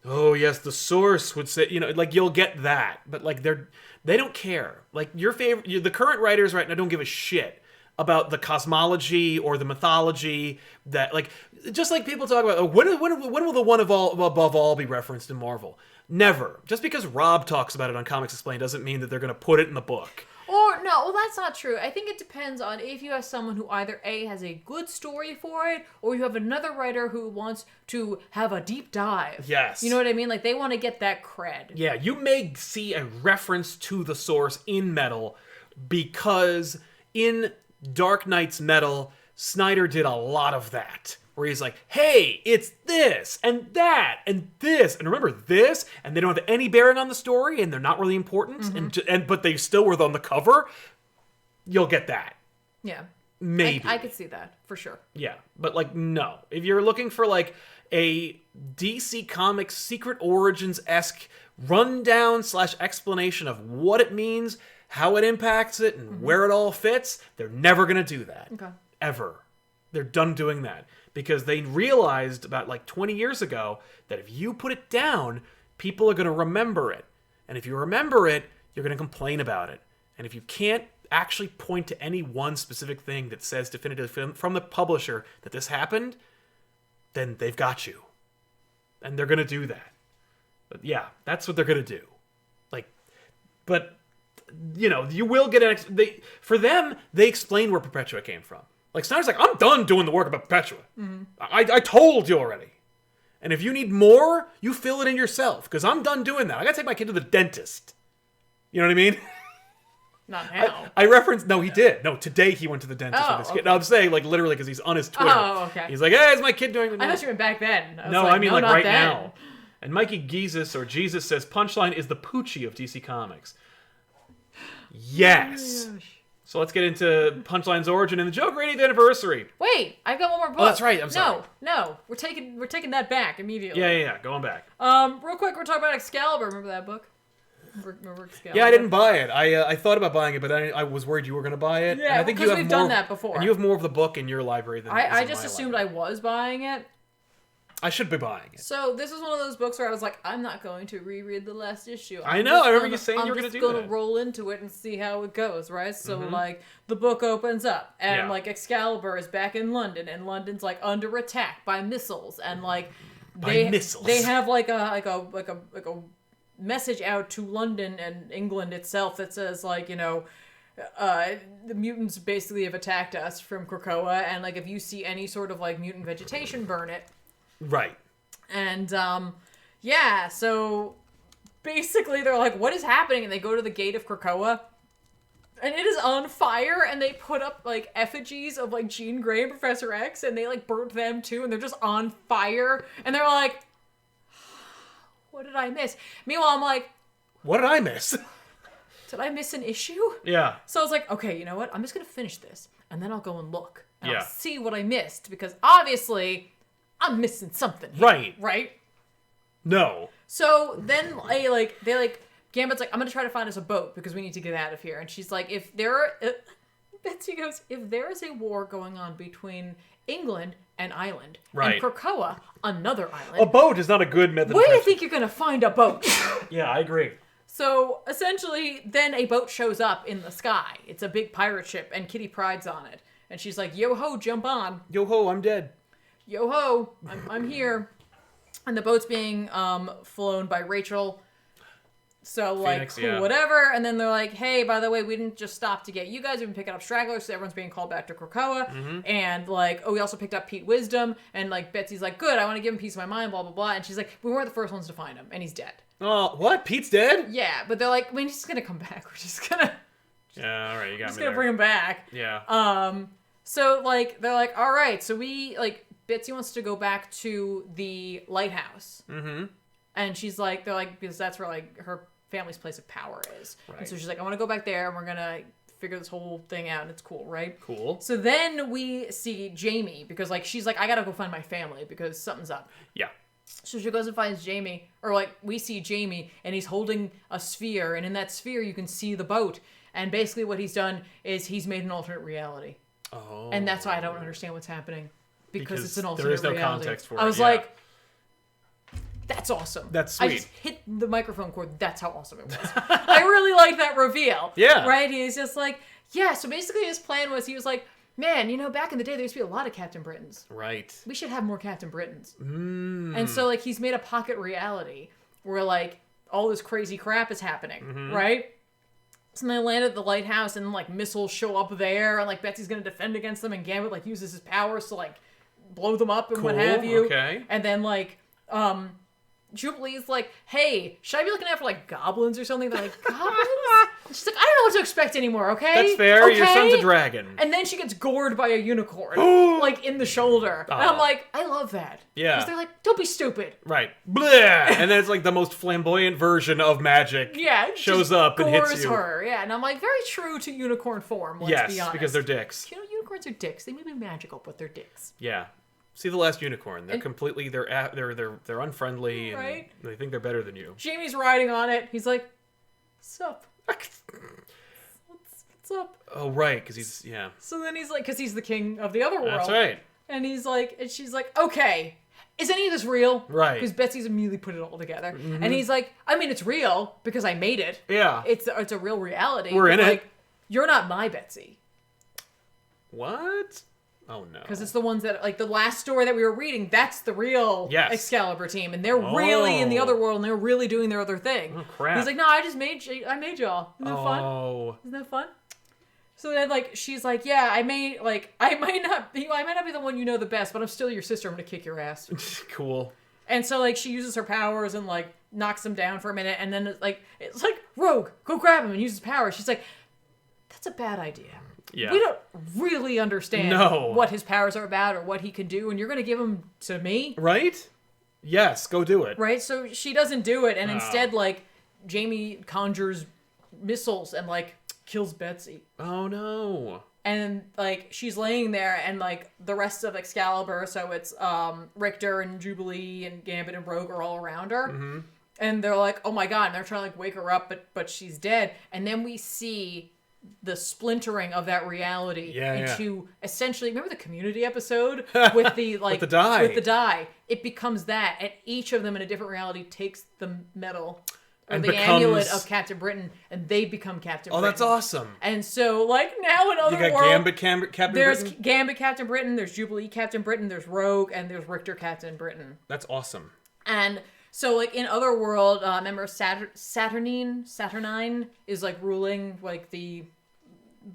oh yes, the Source would say, like you'll get that, but like they don't care. Like the current writers right now don't give a shit about the cosmology or the mythology that like just like people talk about when will the one above all be referenced in Marvel? Never. Just because Rob talks about it on Comics Explained doesn't mean that they're going to put it in the book. Or, no, well, that's not true. I think it depends on if you have someone who either A, has a good story for it, or you have another writer who wants to have a deep dive. Yes. You know what I mean? Like, they want to get that cred. Yeah, you may see a reference to the Source in Metal because in Dark Knight's Metal, Snyder did a lot of that. Where he's like, hey, it's this, and that, and this, and remember this, and they don't have any bearing on the story, and they're not really important, but they still were on the cover, you'll get that. Yeah. Maybe. I could see that, for sure. Yeah, but like, no. If you're looking for like a DC Comics Secret Origins-esque rundown / explanation of what it means, how it impacts it, and where it all fits, they're never going to do that. Okay. Ever. They're done doing that. Because they realized about like 20 years ago that if you put it down, people are going to remember it. And if you remember it, you're going to complain about it. And if you can't actually point to any one specific thing that says definitively from the publisher that this happened, then they've got you. And they're going to do that. But yeah, that's what they're going to do. Like, but, you will get for them, they explain where Perpetua came from. Like, Snyder's like, I'm done doing the work about Perpetua. I told you already. And if you need more, you fill it in yourself. Because I'm done doing that. I gotta take my kid to the dentist. You know what I mean? Not now. I referenced, no, he did. No, today he went to the dentist with his kid. Okay. No, I'm saying, like, literally, because he's on his Twitter. Oh, okay. He's like, hey, is my kid doing the I thought you meant back then. No, I mean, no, like, not right then. now. And Mikey Jesus says, Punchline is the Poochie of DC Comics. Yes. Oh, gosh. So let's get into Punchline's origin and the Joker 80th anniversary. Wait, I've got one more book. Oh, that's right. I'm sorry. No, we're taking that back immediately. Yeah. Going back. Real quick, we're talking about Excalibur. Remember that book? Remember Excalibur? Yeah, I didn't buy it. I thought about buying it, but I was worried you were going to buy it. Yeah, and I think because we've done that before. And you have more of the book in your library than I is in just my assumed library. I was buying it. I should be buying it. So this is one of those books where I was like, I'm not going to reread the last issue. I know. I remember you saying you were going to do that. I'm just going to roll into it and see how it goes, right? So, like, the book opens up, and, like, Excalibur is back in London, and London's, like, under attack by missiles, and, like, they have, like, a message out to London and England itself that says, like, you know, the mutants basically have attacked us from Krakoa, and, like, if you see any sort of, like, mutant vegetation, burn it. Right. And, yeah, so basically they're like, what is happening? And they go to the gate of Krakoa, and it is on fire, and they put up, like, effigies of, like, Jean Grey and Professor X, and they, like, burnt them, too, and they're just on fire, and they're like, what did I miss? Meanwhile, I'm like, what did I miss? Did I miss an issue? Yeah. So I was like, okay, you know what? I'm just going to finish this, and then I'll go and look, and Yeah. I'll see what I missed, because obviously I'm missing something here, Right. Right? No. So then Gambit's like, I'm going to try to find us a boat because we need to get out of here. And she's like, Betsy goes, if there is a war going on between England and Ireland, right, and Krakoa, another island. A boat is not a good method. Where do you think you're going to find a boat? Yeah, I agree. So essentially, then a boat shows up in the sky. It's a big pirate ship, and Kitty Pryde's on it. And she's like, yo ho, jump on. Yo ho, I'm dead. Yo ho, I'm here. And the boat's being flown by Rachel. So, like, Phoenix, cool, yeah. whatever. And then they're like, hey, by the way, we didn't just stop to get you guys. We've been picking up stragglers, so everyone's being called back to Krakoa. And, like, we also picked up Pete Wisdom. And, like, Betsy's like, good, I want to give him peace of my mind, blah, blah, blah. And she's like, we weren't the first ones to find him. And he's dead. Oh, what? Pete's dead? Yeah, but they're like, he's just going to come back. We're just going to... Yeah, all right, you got me just going to bring him back. Yeah. So, like, they're like, all right, so we, like... Betsy wants to go back to the lighthouse. And she's like, they're like, because that's where, like, her family's place of power is. Right. And so she's like, I want to go back there and we're going to figure this whole thing out and it's cool, right? Cool. So then we see Jamie because, like, she's like, I got to go find my family because something's up. Yeah. So she goes and finds Jamie, or, like, we see Jamie and he's holding a sphere, and in that sphere you can see the boat. And basically what he's done is he's made an alternate reality. Oh. And that's why I don't understand what's happening. Because it's an alternate there is no reality. context for it. I was like, that's awesome. That's I sweet. just hit the microphone cord. That's how awesome it was. I really like that reveal. Yeah. Right? He's just like, yeah. So basically his plan was, he was like, man, you know, back in the day, there used to be a lot of Captain Britons. Right. We should have more Captain Britons. And so, like, he's made a pocket reality where, like, all this crazy crap is happening. Right? So then they land at the lighthouse and, like, missiles show up there and, like, Betsy's going to defend against them and Gambit, like, uses his powers to, like, blow them up and what have you. Okay. And then, like, Jubilee's like, hey, should I be looking out for, like, goblins or something? They're like, goblins? And she's like, I don't know what to expect anymore, okay? That's fair. Okay? Your son's a dragon. And then she gets gored by a unicorn, like, in the shoulder. And I'm like, I love that. Yeah. Because they're like, don't be stupid. Right. Blah! And then it's like the most flamboyant version of magic. Yeah. It shows just up and hits gores you. her. Yeah. And I'm like, very true to unicorn form, let's Yes, be honest. because they're dicks. You know, unicorns are dicks. They may be magical, but they're dicks. Yeah. See The Last Unicorn. They're completely they're unfriendly and Right? they think they're better than you. Jamie's riding on it. He's like, what's up? What's up? Oh right, because he's So then he's like, because he's the king of the other world. That's right. And he's like, and she's like, okay, is any of this real? Right. Because Betsy's immediately put it all together. And he's like, I mean, it's real because I made it. Yeah. It's a real reality. We're in but, it. like, you're not my Betsy. What? Oh no. Because it's the ones that, like, the last story that we were reading, that's the real Excalibur team. And they're really in the other world and they're really doing their other thing. Oh crap. He's like, no, I made y'all. Isn't that fun? Oh. Isn't that fun? So then, like, she's like, yeah, I might not be the one you know the best, but I'm still your sister. I'm gonna kick your ass. Cool. And so, like, she uses her powers and, like, knocks him down for a minute, and then it's like, Rogue, go grab him and use his powers. She's like, that's a bad idea. Yeah. We don't really understand what his powers are about or what he can do, and you're gonna give him to me? Right? Yes, go do it. Right? So she doesn't do it, and instead, like, Jamie conjures missiles and, like, kills Betsy. Oh no. And, like, she's laying there, and, like, the rest of Excalibur, so it's Richter and Jubilee and Gambit and Rogue are all around her. And they're like, oh my god, and they're trying to, like, wake her up, but she's dead. And then we see the splintering of that reality Yeah, into essentially, remember the Community episode with the like the die? With the die, it becomes that, and each of them in a different reality takes the medal or And the becomes... amulet of Captain Britain, and they become Captain Britain. Oh, that's awesome. And so, like, now in other You got worlds, Captain there's Britain? Gambit Captain Britain, there's Jubilee Captain Britain, there's Rogue, and there's Richter Captain Britain. That's awesome. And so, like, in Otherworld, remember Saturnine is, like, ruling, like, the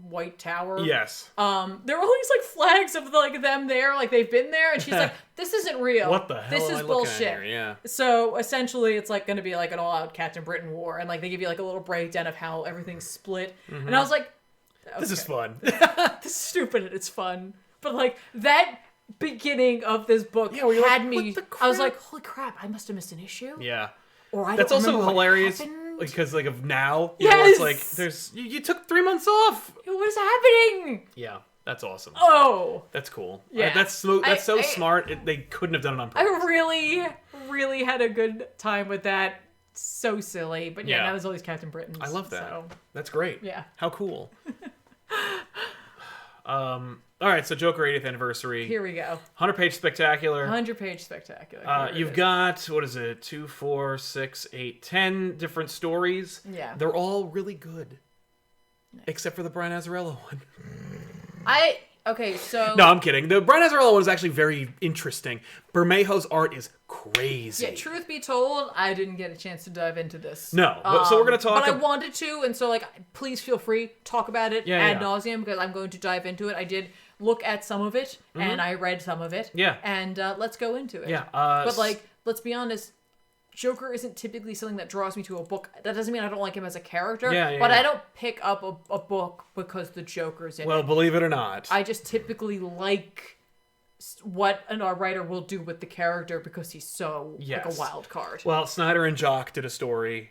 White Tower. Yes. There are all these, like, flags of, like, them there, like, they've been there, and she's like, this isn't real. What the hell This am is I looking bullshit. at here? Yeah. So, essentially, it's, like, going to be, like, an all-out Captain Britain war, and, like, they give you, like, a little breakdown of how everything's split, and I was like... Okay. This is fun. This is stupid and it's fun. But, like, that beginning of this book had like, me... what the crap? I was like, holy crap, I must have missed an issue. Yeah. Or I That's don't also remember what hilarious happened. because, like, of now. You know, it's like, there's... You took 3 months off. What is happening? Yeah. That's awesome. Oh. That's cool. Yeah. That's so smart. They couldn't have done it on purpose. I really, really had a good time with that. So silly. But yeah, that was always Captain Britain's. I love that. So. That's great. Yeah. How cool. All right, so Joker 80th anniversary. Here we go. 100-page spectacular. 100-page spectacular. You've got, what is it, 2, 4, 6, 8, 10 different stories. Yeah. They're all really good. Nice. Except for the Brian Azzarello one. Okay, so... No, I'm kidding. The Brian Azzarello one is actually very interesting. Bermejo's art is crazy. Yeah, truth be told, I didn't get a chance to dive into this. No, so we're going to talk... But I wanted to, and so, like, please feel free, talk about it ad nauseum, because I'm going to dive into it. I did look at some of it, and I read some of it. Yeah. And let's go into it. Yeah. But, like, let's be honest, Joker isn't typically something that draws me to a book. That doesn't mean I don't like him as a character. But I don't pick up a book because the Joker's in it. Well, believe it or not. I just typically like what a writer will do with the character because he's so like a wild card. Well, Snyder and Jock did a story.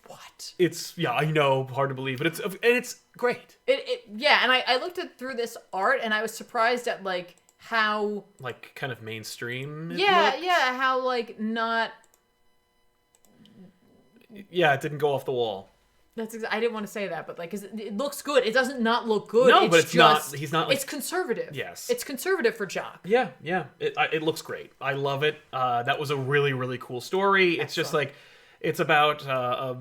What? It's, I know, hard to believe, but it's great. And I looked through this art and I was surprised at like how like kind of mainstream. How like not. Yeah, it didn't go off the wall. I didn't want to say that, but like, 'cause it looks good. It doesn't not look good. No, but it's just, not. He's not. Like, it's conservative. Yes, it's conservative for Jock. Yeah. It looks great. I love it. That was a really, really cool story. Excellent. It's just like, it's about I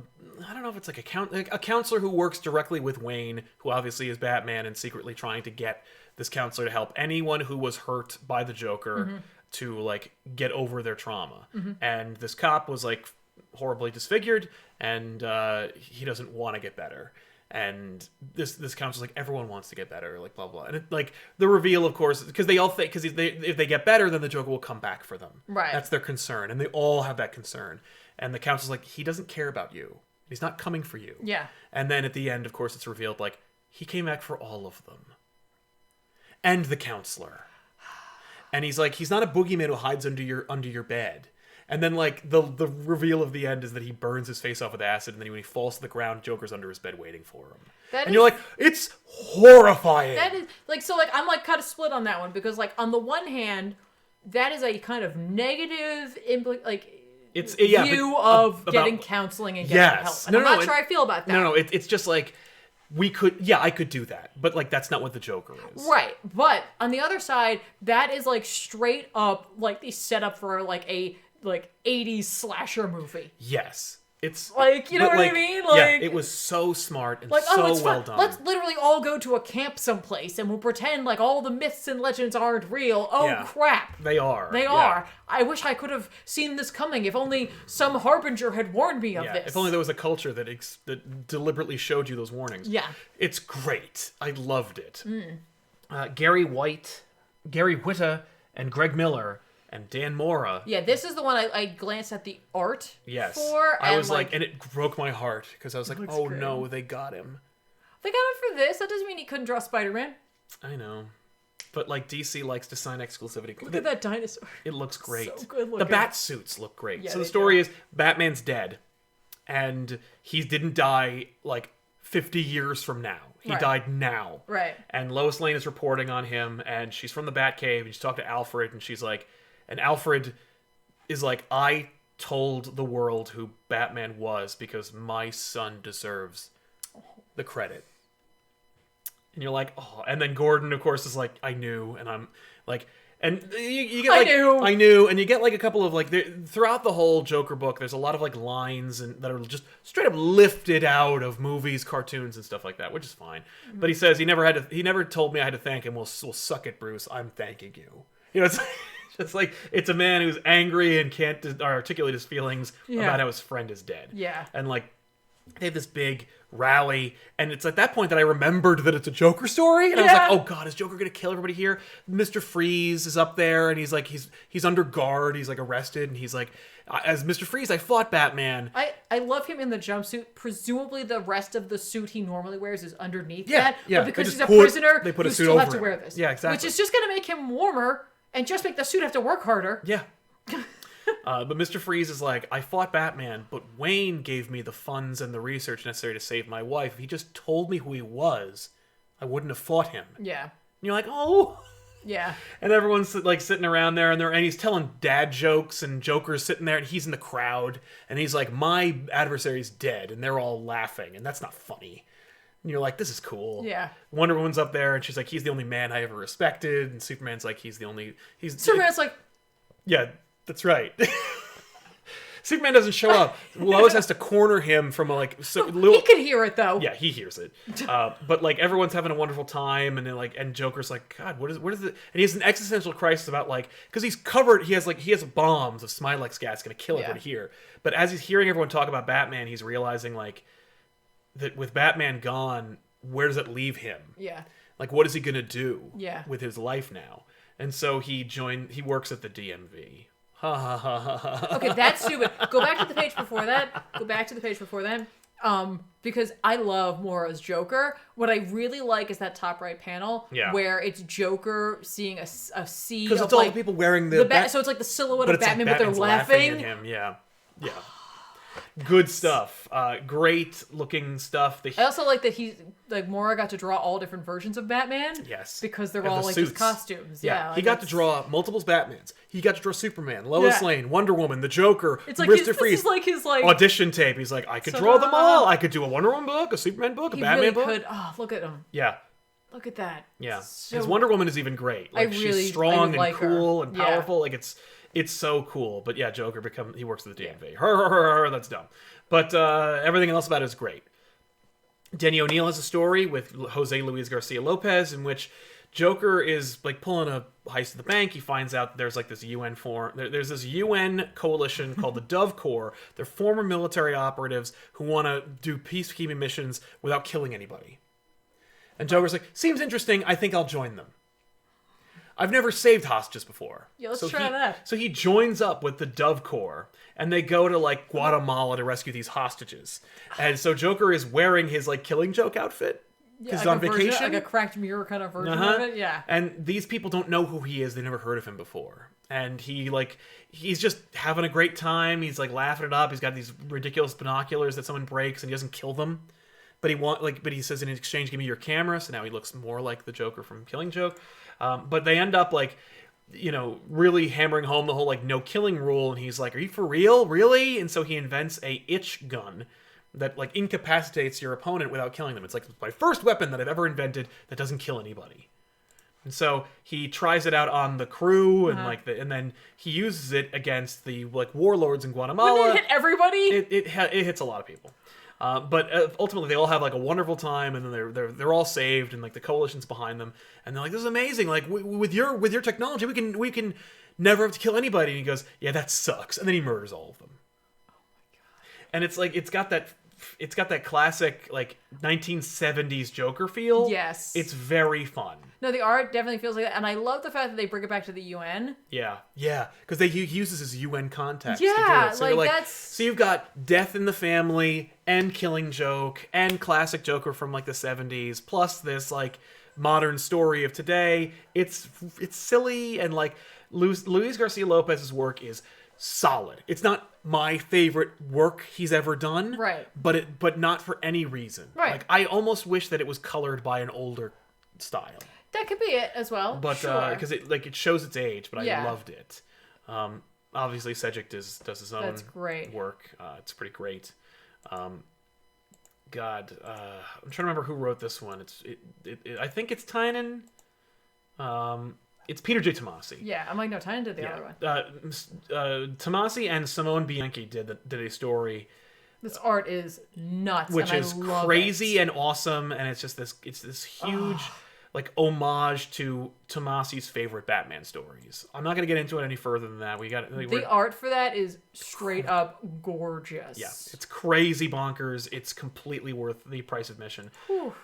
don't know if it's like a counselor who works directly with Wayne, who obviously is Batman, and secretly trying to get this counselor to help anyone who was hurt by the Joker to like get over their trauma. And this cop was like horribly disfigured, and he doesn't want to get better. And this counselor's like, everyone wants to get better, like blah blah. And it, like the reveal, of course, because they all think if they get better, then the Joker will come back for them. Right. That's their concern, and they all have that concern. And the counselor's like, he doesn't care about you. He's not coming for you. Yeah. And then at the end, of course, it's revealed like he came back for all of them, and the counselor. And he's like, he's not a boogeyman who hides under your bed. And then, like, the reveal of the end is that he burns his face off with acid, and then when he falls to the ground, Joker's under his bed waiting for him. You're like, it's horrifying. That is, like, so, like, I'm, like, kind of split on that one, because, like, on the one hand, that is a kind of negative, view of getting counseling and getting help. And I'm not sure I feel about that. No, it's just, like, I could do that, but, like, that's not what the Joker is. Right, but, on the other side, that is, like, straight up, like, the setup for, like, a... like 80s slasher movie. Yes. It's like, you know what I mean? Like, yeah, it was so smart and like, so well done. Let's literally all go to a camp someplace and we'll pretend like all the myths and legends aren't real. Oh crap. They are. They are. I wish I could have seen this coming. If only some harbinger had warned me of this. If only there was a culture that deliberately showed you those warnings. Yeah. It's great. I loved it. Gary Whitta, and Greg Miller and Dan Mora. Yeah, this is the one I glanced at the art for. I was like, and it broke my heart because I was like, oh great. No, they got him. They got him for this. That doesn't mean he couldn't draw Spider-Man. I know. But like DC likes to sign exclusivity. Look at that dinosaur. It looks great. So good looking. The bat suits look great. So the story is Batman's dead. And he didn't die like 50 years from now. He died now. Right. And Lois Lane is reporting on him, and she's from the Batcave, and she's talking to Alfred, and she's like, and Alfred is like, I told the world who Batman was because my son deserves the credit. And you're like, oh. And then Gordon, of course, is like, I knew. And I'm like, and you get like, I knew. And you get like a couple of like, throughout the whole Joker book, there's a lot of like lines and that are just straight up lifted out of movies, cartoons, and stuff like that, which is fine. But he says he never told me I had to thank him. Well, suck it, Bruce. I'm thanking you. You know, it's just like, it's a man who's angry and can't articulate his feelings about how his friend is dead. Yeah. And like, they have this big rally, and it's at that point that I remembered that it's a Joker story, and I was like, oh god, is Joker gonna kill everybody here? Mr. Freeze is up there, and he's like, he's under guard, he's like arrested, and he's like, as Mr. Freeze, I fought Batman. I love him in the jumpsuit. Presumably the rest of the suit he normally wears is underneath that. But because he's a prisoner, they put a you suit still over have to him. wear this. Yeah, exactly. Which is just gonna make him warmer and just make the suit have to work harder. Yeah. But Mr. Freeze is like, I fought Batman, but Wayne gave me the funds and the research necessary to save my wife. If he just told me who he was, I wouldn't have fought him. Yeah. And you're like, oh. Yeah. And everyone's like sitting around there, and he's telling dad jokes, and Joker's sitting there, and he's in the crowd, and he's like, my adversary's dead, and they're all laughing, and that's not funny. And you're like, this is cool. Yeah. Wonder Woman's up there, and she's like, he's the only man I ever respected, and Superman's like, Superman's like, yeah, that's right. Superman doesn't show up. Lois has to corner him from he could hear it though. Yeah, he hears it. But like everyone's having a wonderful time, and then and Joker's like, God, what is it? And he has an existential crisis about because he's covered. He has bombs of Smilex gas going to kill everyone here. But as he's hearing everyone talk about Batman, he's realizing that with Batman gone, where does it leave him? Yeah. Like, what is he going to do? Yeah. With his life now? And so he works at the DMV. Okay, that's stupid. Go back to the page before that. Because I love Mora's Joker. What I really like is that top right panel where it's Joker seeing a sea. Because it's all the people wearing the so it's like the silhouette of Batman, but they're laughing at him. Yeah. Good stuff. Great looking stuff. I also like that Mora got to draw all different versions of Batman. Yes. Because they're all like his costumes. Yeah. He got to draw multiple Batmans. He got to draw Superman, Lois Lane, Wonder Woman, the Joker, it's like Mr. Freeze. This is like his audition tape. He's like, I could draw them all. I could do a Wonder Woman book, a Superman book, a Batman book. Could. Oh, look at him. Yeah. Look at that. Yeah. His Wonder Woman is even great. She's strong and cool and powerful. Like it's so cool. But yeah, Joker he works at the DMV. That's dumb. But everything else about it is great. Denny O'Neil has a story with Jose Luis Garcia Lopez in which Joker is like pulling a heist at the bank. He finds out there's like this UN there's this UN coalition called the Dove Corps. They're former military operatives who want to do peacekeeping missions without killing anybody. And Joker's like, seems interesting. I think I'll join them. I've never saved hostages before. Yeah, let's try that. So he joins up with the Dove Corps, and they go to like Guatemala to rescue these hostages. And so Joker is wearing his like Killing Joke outfit because he's on vacation, like a cracked mirror kind of version of it. Yeah. And these people don't know who he is; they never heard of him before. And he's just having a great time. He's like laughing it up. He's got these ridiculous binoculars that someone breaks, and he doesn't kill them. But he says in exchange, give me your camera. So now he looks more like the Joker from Killing Joke. But they end up really hammering home the whole no killing rule. And he's like, are you for real? Really? And so he invents a itch gun that incapacitates your opponent without killing them. It's like my first weapon that I've ever invented that doesn't kill anybody. And so he tries it out on the crew and and then he uses it against the warlords in Guatemala. Wouldn't it hit everybody? It hits a lot of people. But ultimately, they all have a wonderful time, and then they're all saved, and the coalition's behind them, and they're like, "This is amazing! With your technology, we can never have to kill anybody." And he goes, "Yeah, that sucks," and then he murders all of them. Oh my god! And it's got that classic 1970s Joker feel. Yes, it's very fun. No, the art definitely feels like that, and I love the fact that they bring it back to the UN. Yeah, because he uses his UN context. Yeah, to do it. So that's so you've got Death in the Family and Killing Joke and classic Joker from the 70s, plus this modern story of today. It's silly and Luis Garcia Lopez's work is solid. It's not my favorite work he's ever done, right? But not for any reason. Right. I almost wish that it was colored by an older style. That could be it as well. But because it shows its age, but yeah. I loved it. Obviously, Cedric does his own That's great. work. It's pretty great. God, I'm trying to remember who wrote this one. I think it's Tynan. It's Peter J. Tomasi. Yeah, I'm like, no, Tynan did the other one. Tomasi and Simone Bianchi did a story. This art is nuts, which and is I love crazy it. and awesome, and it's this huge like homage to Tomasi's favorite Batman stories. I'm not gonna get into it any further than that. The art for that is straight up gorgeous. Yeah, it's crazy bonkers. It's completely worth the price of admission. You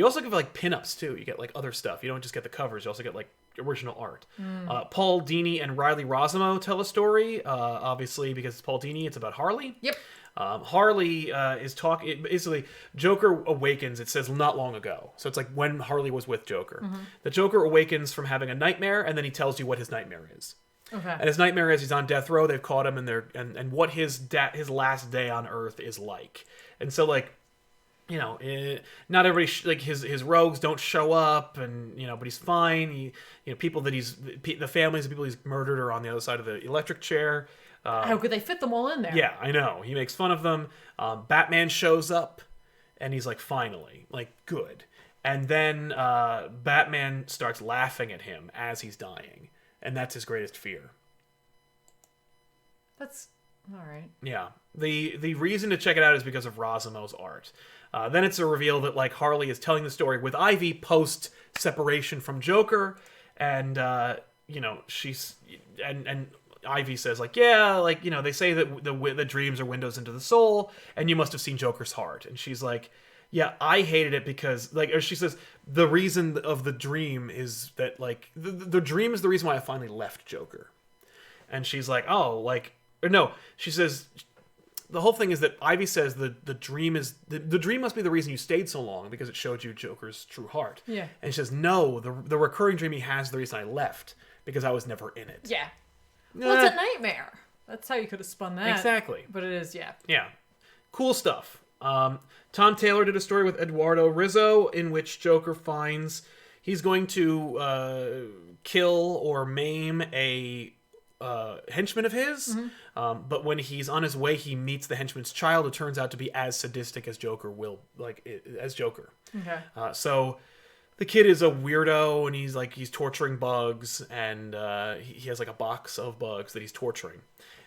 also get like pinups too. You get like other stuff. You don't just get the covers. You also get like original art. Paul Dini and Riley Rosamo tell a story. Obviously, because it's Paul Dini, it's about Harley. Yep. Harley is talking. Basically, Joker awakens. It says not long ago, so it's like when Harley was with Joker. The Joker awakens from having a nightmare, and then he tells you what his nightmare is. Okay. And his nightmare is he's on death row. They've caught him, and what his last day on Earth is like. And so like, not everybody like his rogues don't show up, and but he's fine. People that the families of people he's murdered are on the other side of the electric chair. How could they fit them all in there? Yeah, I know. He makes fun of them. Batman shows up, and he's like, finally, like, good. And then Batman starts laughing at him as he's dying, and that's his greatest fear. That's all right. Yeah. The reason to check it out is because of Rosamo's art. Then it's a reveal that like Harley is telling the story with Ivy post separation from Joker, and she's and Ivy says like, yeah, like they say that the dreams are windows into the soul, and you must have seen Joker's heart. And she's like, yeah, I hated it because or she says the reason of the dream is that like the dream is the reason why I finally left Joker. And she's like, oh, like, or no, she says the whole thing is that Ivy says the dream is the dream must be the reason you stayed so long because it showed you Joker's true heart. Yeah. And she says, no, the recurring dream he has is the reason I left because I was never in it. Yeah. Well, it's a nightmare. That's how you could have spun that. Exactly. But it is, yeah. Yeah. Cool stuff. Tom Taylor did a story with Eduardo Rizzo in which Joker finds he's going to kill or maim a henchman of his, but when he's on his way, he meets the henchman's child, who turns out to be as sadistic as Joker as Joker. Okay. So the kid is a weirdo, and he's torturing bugs, and he has like a box of bugs that he's torturing.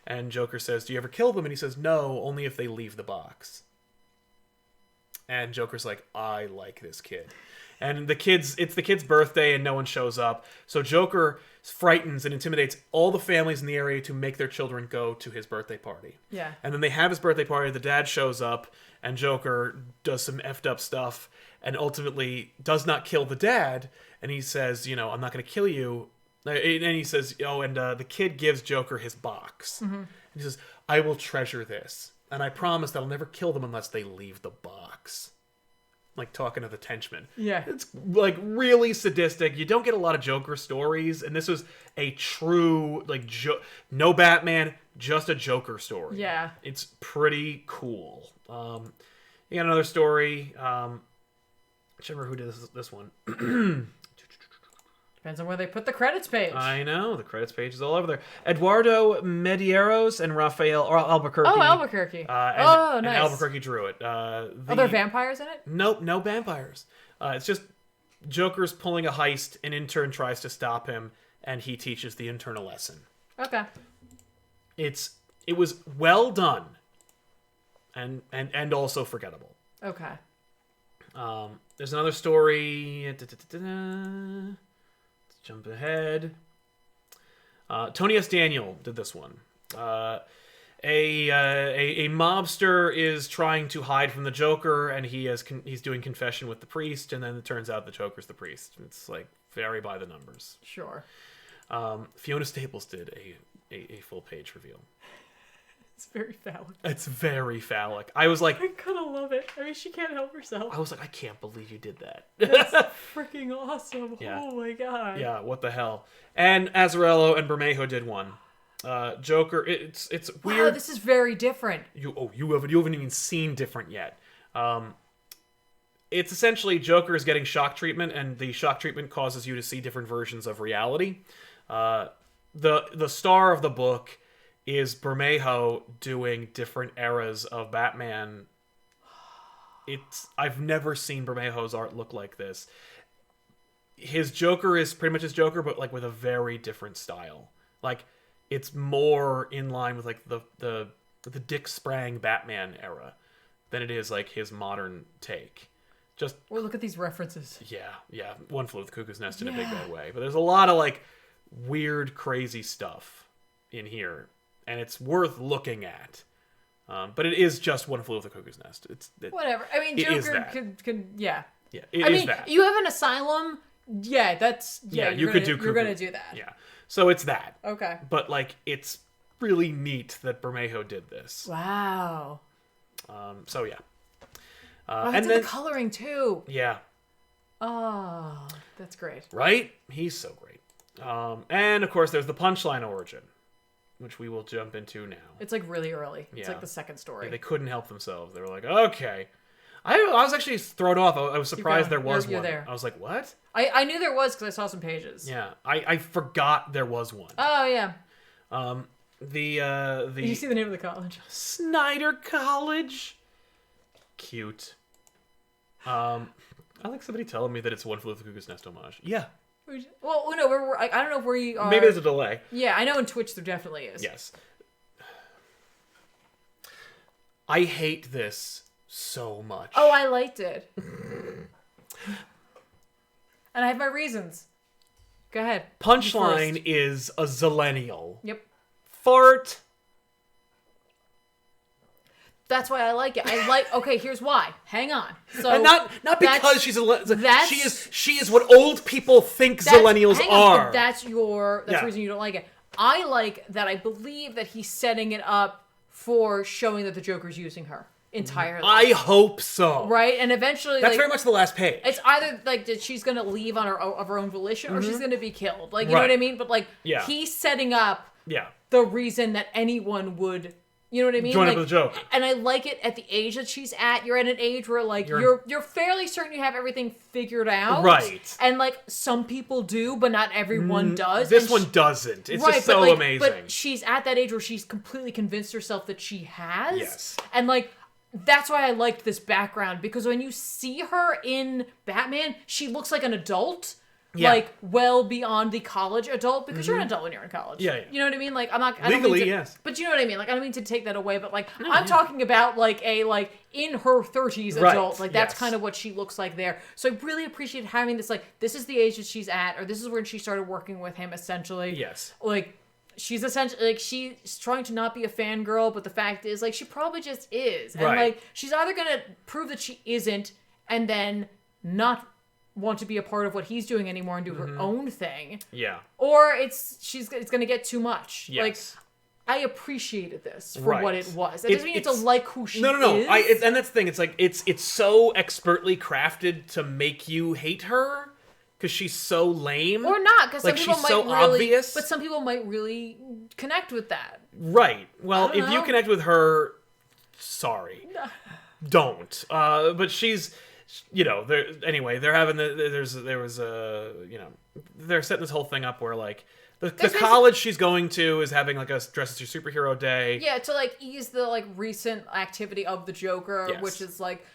And Joker says, "Do you ever kill them?" And he says, "No, only if they leave the box." And Joker's like, "I like this kid." And it's the kid's birthday, and no one shows up. So Joker frightens and intimidates all the families in the area to make their children go to his birthday party. Yeah. And then they have his birthday party. The dad shows up, and Joker does some effed up stuff, and ultimately does not kill the dad. And he says, I'm not going to kill you. And he says, the kid gives Joker his box. And he says, I will treasure this. And I promise that I'll never kill them unless they leave the box. Like talking to the henchman. Yeah. It's like really sadistic. You don't get a lot of Joker stories. And this was a true, like, no Batman, just a Joker story. Yeah. It's pretty cool. You got another story. I can't remember who did this one. Depends on where they put the credits page. I know. The credits page is all over there. Eduardo Medeiros and Rafael Albuquerque. Oh, Albuquerque. Nice. And Albuquerque drew it. Are there vampires in it? Nope, no vampires. It's just Joker's pulling a heist. An intern tries to stop him, and he teaches the intern a lesson. Okay. It was well done, and also forgettable. Okay. There's another story. Jump ahead. Tony S. Daniel did this one. A mobster is trying to hide from the Joker, and he's doing confession with the priest, and then it turns out the Joker's the priest. It's like very by the numbers. Sure. Fiona Staples did a full page reveal. It's very phallic. It's very phallic. I was like, I kind of love it. I mean, she can't help herself. I was like, I can't believe you did that. That's freaking awesome. Yeah. Oh my god. Yeah, what the hell? And Azzarello and Bermejo did one. Joker, it's weird. Wow, this is very different. You haven't even seen different yet. It's essentially Joker is getting shock treatment, and the shock treatment causes you to see different versions of reality. The star of the book is Bermejo doing different eras of Batman I've never seen Bermejo's art look like this. His Joker is pretty much his Joker, but like with a very different style. Like it's more in line with like the Dick Sprang Batman era than it is like his modern take. Just look at these references. Yeah. One Flew Over the Cuckoo's Nest in a big bad way, but there's a lot of like weird, crazy stuff in here, and it's worth looking at. But it is just One Flew Over the Cuckoo's Nest. Whatever. I mean, Joker could yeah. Yeah, it is that. You have an asylum. Yeah, that's you could do Cuckoo. You're gonna do that. Yeah, so it's that. Okay. But like, it's really neat that Bermejo did this. Wow. So yeah. And then the coloring too. Yeah. Oh, that's great. Right? He's so great. And of course, there's the Punchline origin, which we will jump into now. It's like really early. Yeah. It's like the second story. Yeah, they couldn't help themselves. They were like, okay. I was actually thrown off. I was surprised there was one. There. I was like, what? I knew there was because I saw some pages. Yeah. I forgot there was one. Oh, yeah. Did you see the name of the college? Snyder College. Cute. I like somebody telling me that it's One Flew Over the Cuckoo's Nest homage. Yeah. Well, no, I don't know where you are. Maybe there's a delay. Yeah, I know in Twitch there definitely is. Yes. I hate this so much. Oh, I liked it. And I have my reasons. Go ahead. Punchline is a zillennial. Yep. Fart. That's why I like it. Okay, here's why. Hang on. So and not because she's she is what old people think zillennials are. That's the reason you don't like it. I like that. I believe that he's setting it up for showing that the Joker's using her entirely. I hope so. Right, and eventually that's very much the last page. It's either like that she's gonna leave on her own volition, or she's gonna be killed. Like you know what I mean? But like he's setting up the reason that anyone would. You know what I mean? Join up with the Joker. And I like it at the age that she's at. You're at an age where like you're fairly certain you have everything figured out. Right. And like some people do, but not everyone does. This one doesn't. It's just so amazing. But she's at that age where she's completely convinced herself that she has. Yes. And like that's why I liked this background, because when you see her in Batman, she looks like an adult. Yeah. Like well beyond the college adult, because you're an adult when you're in college. Yeah. You know what I mean? Like I legally, don't mean to, yes. But you know what I mean? Like I don't mean to take that away, but like I'm talking about like a in her 30s adult. Like that's kind of what she looks like there. So I really appreciate having this, like, this is the age that she's at, or this is when she started working with him essentially. Yes. Like she's essentially like she's trying to not be a fangirl, but the fact is like she probably just is. And like she's either gonna prove that she isn't and then not want to be a part of what he's doing anymore and do her own thing. Yeah. Or it's going to get too much. Yes. Like I appreciated this for what it was. That doesn't mean you have to like who she is. No. And that's the thing. It's like it's so expertly crafted to make you hate her because she's so lame. Or not, because like some people she's might so obvious. But some people might really connect with that. Right. Well, if you connect with her, sorry, don't. But she's. You know, they're having they're setting this whole thing up where like the college she's going to is having like a dress as your superhero day. Yeah, to like ease the like recent activity of the Joker, which is like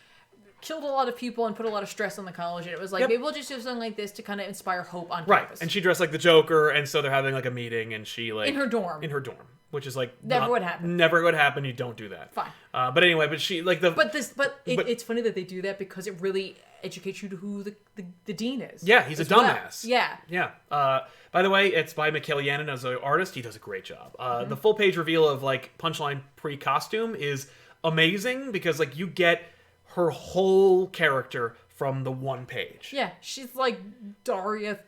killed a lot of people and put a lot of stress on the college, and it was like maybe we'll just do something like this to kind of inspire hope on campus. And she dressed like the Joker, and so they're having like a meeting, and she like in her dorm, which is like never would happen. Never would happen. You don't do that. Fine. But anyway, but she like it's funny that they do that because it really educates you to who the dean is. Yeah, he's a dumbass. Well. Yeah. By the way, it's by Mikhail Yanin as an artist. He does a great job. The full page reveal of like Punchline pre-costume is amazing because like you get her whole character from the one page. Yeah, she's like Daria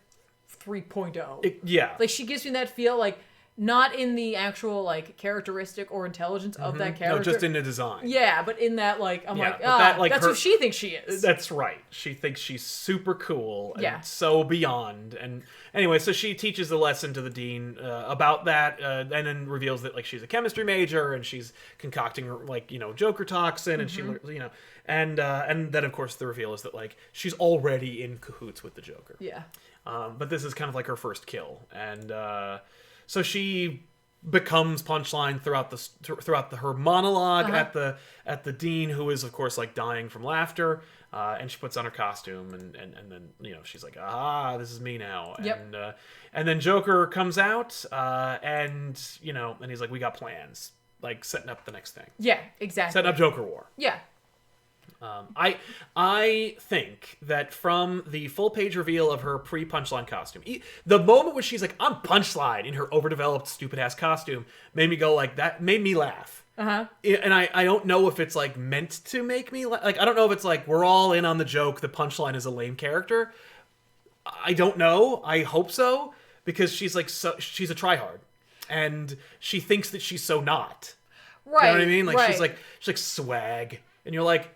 3.0. Yeah. Like she gives me that feel like not in the actual like characteristic or intelligence of that character. No, just in the design. Yeah, but in that like that's who she thinks she is. That's right. She thinks she's super cool and so beyond. And anyway, so she teaches a lesson to the dean about that, and then reveals that like she's a chemistry major and she's concocting like Joker toxin, and she and then of course the reveal is that like she's already in cahoots with the Joker. Yeah. But this is kind of like her first kill, and so she becomes Punchline throughout her monologue Uh-huh. at the dean, who is of course like dying from laughter, and she puts on her costume, and then she's like, ah, this is me now. Yep. And then Joker comes out, and and he's like, we got plans, like setting up the next thing, Yeah, exactly. setting up Joker War. Yeah. I think that from the full page reveal of her pre-Punchline costume, the moment when she's like, I'm Punchline in her overdeveloped, stupid ass costume, made me go like that, made me laugh. Uh-huh. And I don't know if it's like meant to make me like, I don't know if it's like we're all in on the joke that Punchline is a lame character. I don't know. I hope so, because she's like, she's a tryhard, and she thinks that she's so not. Right. You know what I mean? Like right. she's like swag, and you're like.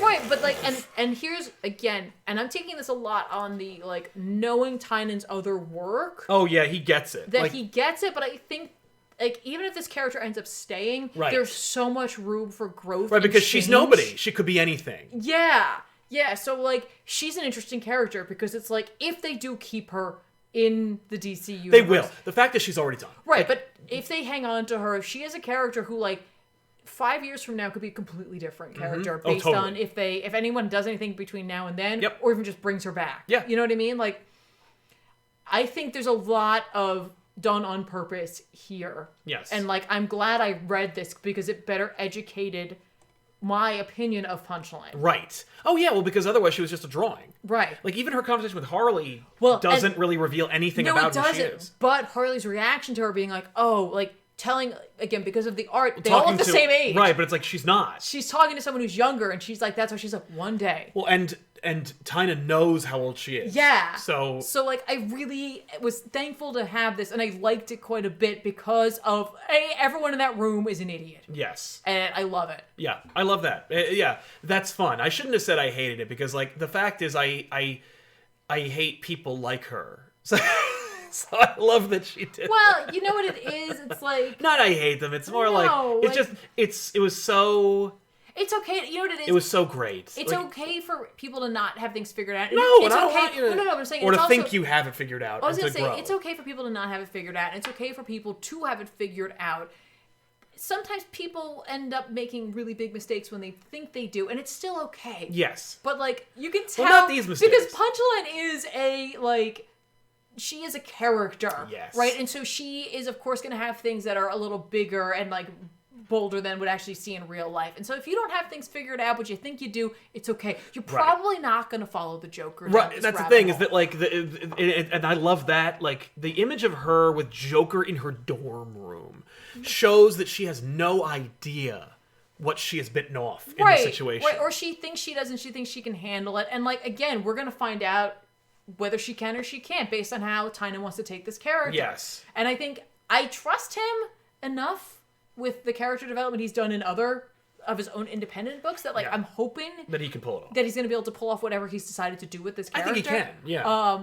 Right, but like, and here's again, and I'm taking this a lot on the like knowing Tynan's other work. Oh yeah, he gets it. That like, he gets it, but I think like even if this character ends up staying, Right. there's so much room for growth. right, and because she's change. nobody. She could be anything. Yeah. So like she's an interesting character because it's like if they do keep her in the DC universe, They will. The fact that she's already done. Right, but if they hang on to her, if she is a character who like 5 years from now could be a completely different character Oh, based totally. on if anyone does anything between now and then, Yep. or even just brings her back. Yeah. You know what I mean? Like, I think there's a lot of done on purpose here. Yes. And like, I'm glad I read this because it better educated my opinion of Punchline. Right. Oh yeah, well, because otherwise she was just a drawing. Right. Like even her conversation with Harley and- doesn't really reveal anything No, about it who she doesn't. is. But Harley's reaction to her being like, oh, like telling, again, because of the art, they all Talking look the to- same age. Right, but it's like she's not. She's talking to someone who's younger, and she's like, that's why she's like, one day. Well, and Tyna knows how old she is. Yeah. So like, I really was thankful to have this, and I liked it quite a bit because of, everyone in that room is an idiot. yes. And I love it. Yeah, I love that. Yeah, that's fun. I shouldn't have said I hated it, because like the fact is I hate people like her. So I love that she did. Well, you know what it is? It's like, Not I hate them. It's more No, like it's like- just it was so it's okay. You know what it is? it was so great. It's Like, okay for people to not have things figured out. No, it's and I don't okay. want you to, No, I'm saying or it's to also, think you have it figured out. I was and gonna to say grow. it's okay for people to not have it figured out, and it's okay for people to have it figured out. Sometimes people end up making really big mistakes when they think they do, and it's still okay. Yes. But like you can tell, Well, not these mistakes. because Punchline is a like. She is a character, Yes. right? And so she is, of course, going to have things that are a little bigger and like bolder than would actually see in real life. And so if you don't have things figured out, but you think you do, it's okay. You're probably not going to follow the Joker. down Right, this that's the rabbit thing, hole. is that like and I love that, like the image of her with Joker in her dorm room shows that she has no idea what she has bitten off in the situation. Right, or she thinks she does, and she thinks she can handle it. And like again, we're going to find out whether she can or she can't based on how Tyna wants to take this character. Yes. And I think I trust him enough with the character development he's done in other of his own independent books that like Yeah. I'm hoping That he can pull it off. that he's going to be able to pull off whatever he's decided to do with this I character. think he can. Yeah.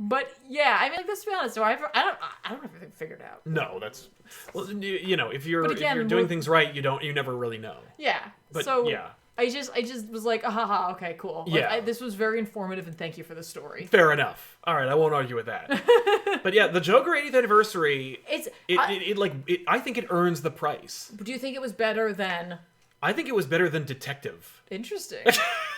But yeah, I mean, like, let's be honest. So I don't have everything figured out. No, that's well, you know, if you're But again, if you're doing things right, you never really know. Yeah. But, so yeah. I just was like, haha, okay, cool. Like, Yeah. this was very informative, and thank you for the story. Fair enough. All right, I won't argue with that. But yeah, the Joker 80th anniversary. I think it earns the price. Do you think it was better than? I think it was better than Detective. Interesting.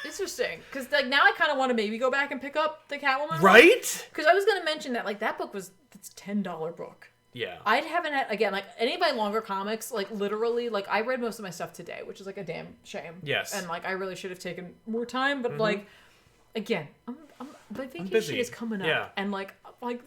Interesting. Because like now I kind of want to maybe go back and pick up the Catwoman. Right? Because I was going to mention that like that book it's $10 book. Yeah. I haven't had, again, like any of my longer comics, like literally, like I read most of my stuff today, which is like a damn shame. Yes. And like I really should have taken more time, but like, again, my vacation busy. is coming up, Yeah. and like